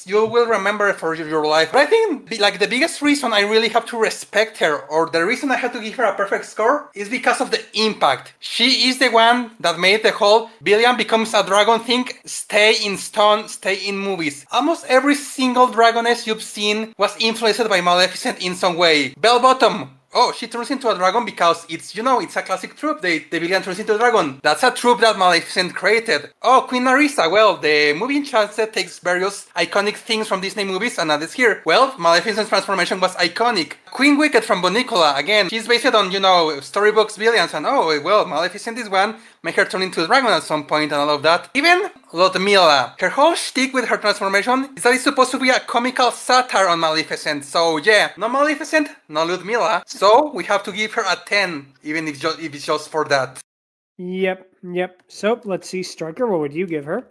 You will remember it for your life. But I think like the biggest reason I really have to respect her, or the reason I have to give her a perfect score, is because of the impact. She is the one that made the whole Billion becomes a dragon thing stay in stone, stay in movies. Almost every single dragoness you've seen was influenced by Maleficent in some way. Bell Bottom. Oh, she turns into a dragon because it's a classic trope. The villain turns into a dragon. That's a trope that Maleficent created. Oh, Queen Narissa. Well, the movie Enchanted takes various iconic things from Disney movies and added here. Well, Maleficent's transformation was iconic. Queen Wicked from Bonicola. Again, she's based on, storybooks, villains, and Maleficent is one. Make her turn into a dragon at some point and all of that. Even Ludmilla. Her whole shtick with her transformation is that it's supposed to be a comical satire on Maleficent. So yeah, no Maleficent, no Ludmilla. So we have to give her a 10, even if it's just for that. Yep. So let's see, Stryker, what would you give her?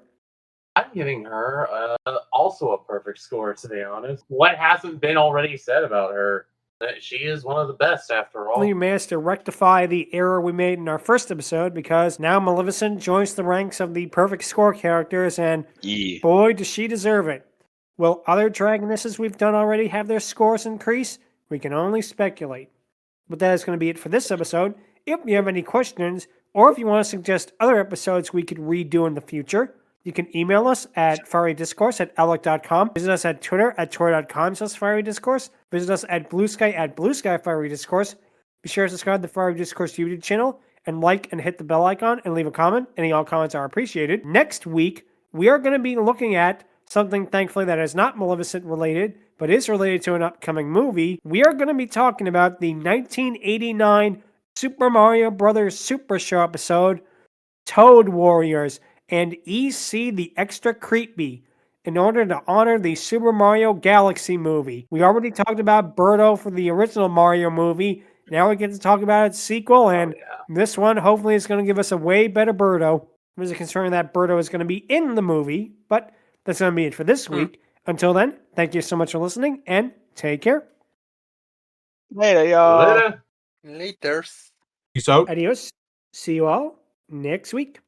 I'm giving her also a perfect score, to be honest. What hasn't been already said about her? That she is one of the best, after all. We managed to rectify the error we made in our first episode because now Maleficent joins the ranks of the perfect score characters, and boy, does she deserve it. Will other dragonesses we've done already have their scores increase? We can only speculate. But that is going to be it for this episode. If you have any questions, or if you want to suggest other episodes we could redo in the future, you can email us at fierydiscourse@outlook.com. Visit us at Twitter at twitter.com/fierydiscourse. Visit us at Bluesky@Fierydiscourse. Be sure to subscribe to the Fiery Discourse YouTube channel and like and hit the bell icon and leave a comment. Any all comments are appreciated. Next week, we are going to be looking at something, thankfully, that is not Maleficent related, but is related to an upcoming movie. We are going to be talking about the 1989 Super Mario Bros. Super Show episode, Toad Warriors, and EC the Extra Creepy, in order to honor the Super Mario Galaxy movie. We already talked about Birdo for the original Mario movie. Now we get to talk about its sequel, and this one hopefully is going to give us a way better Birdo. There's a concern that Birdo is going to be in the movie, but that's going to be it for this week. Until then, thank you so much for listening, and take care. Later, y'all. Laters. Peace out. Adios. See you all next week.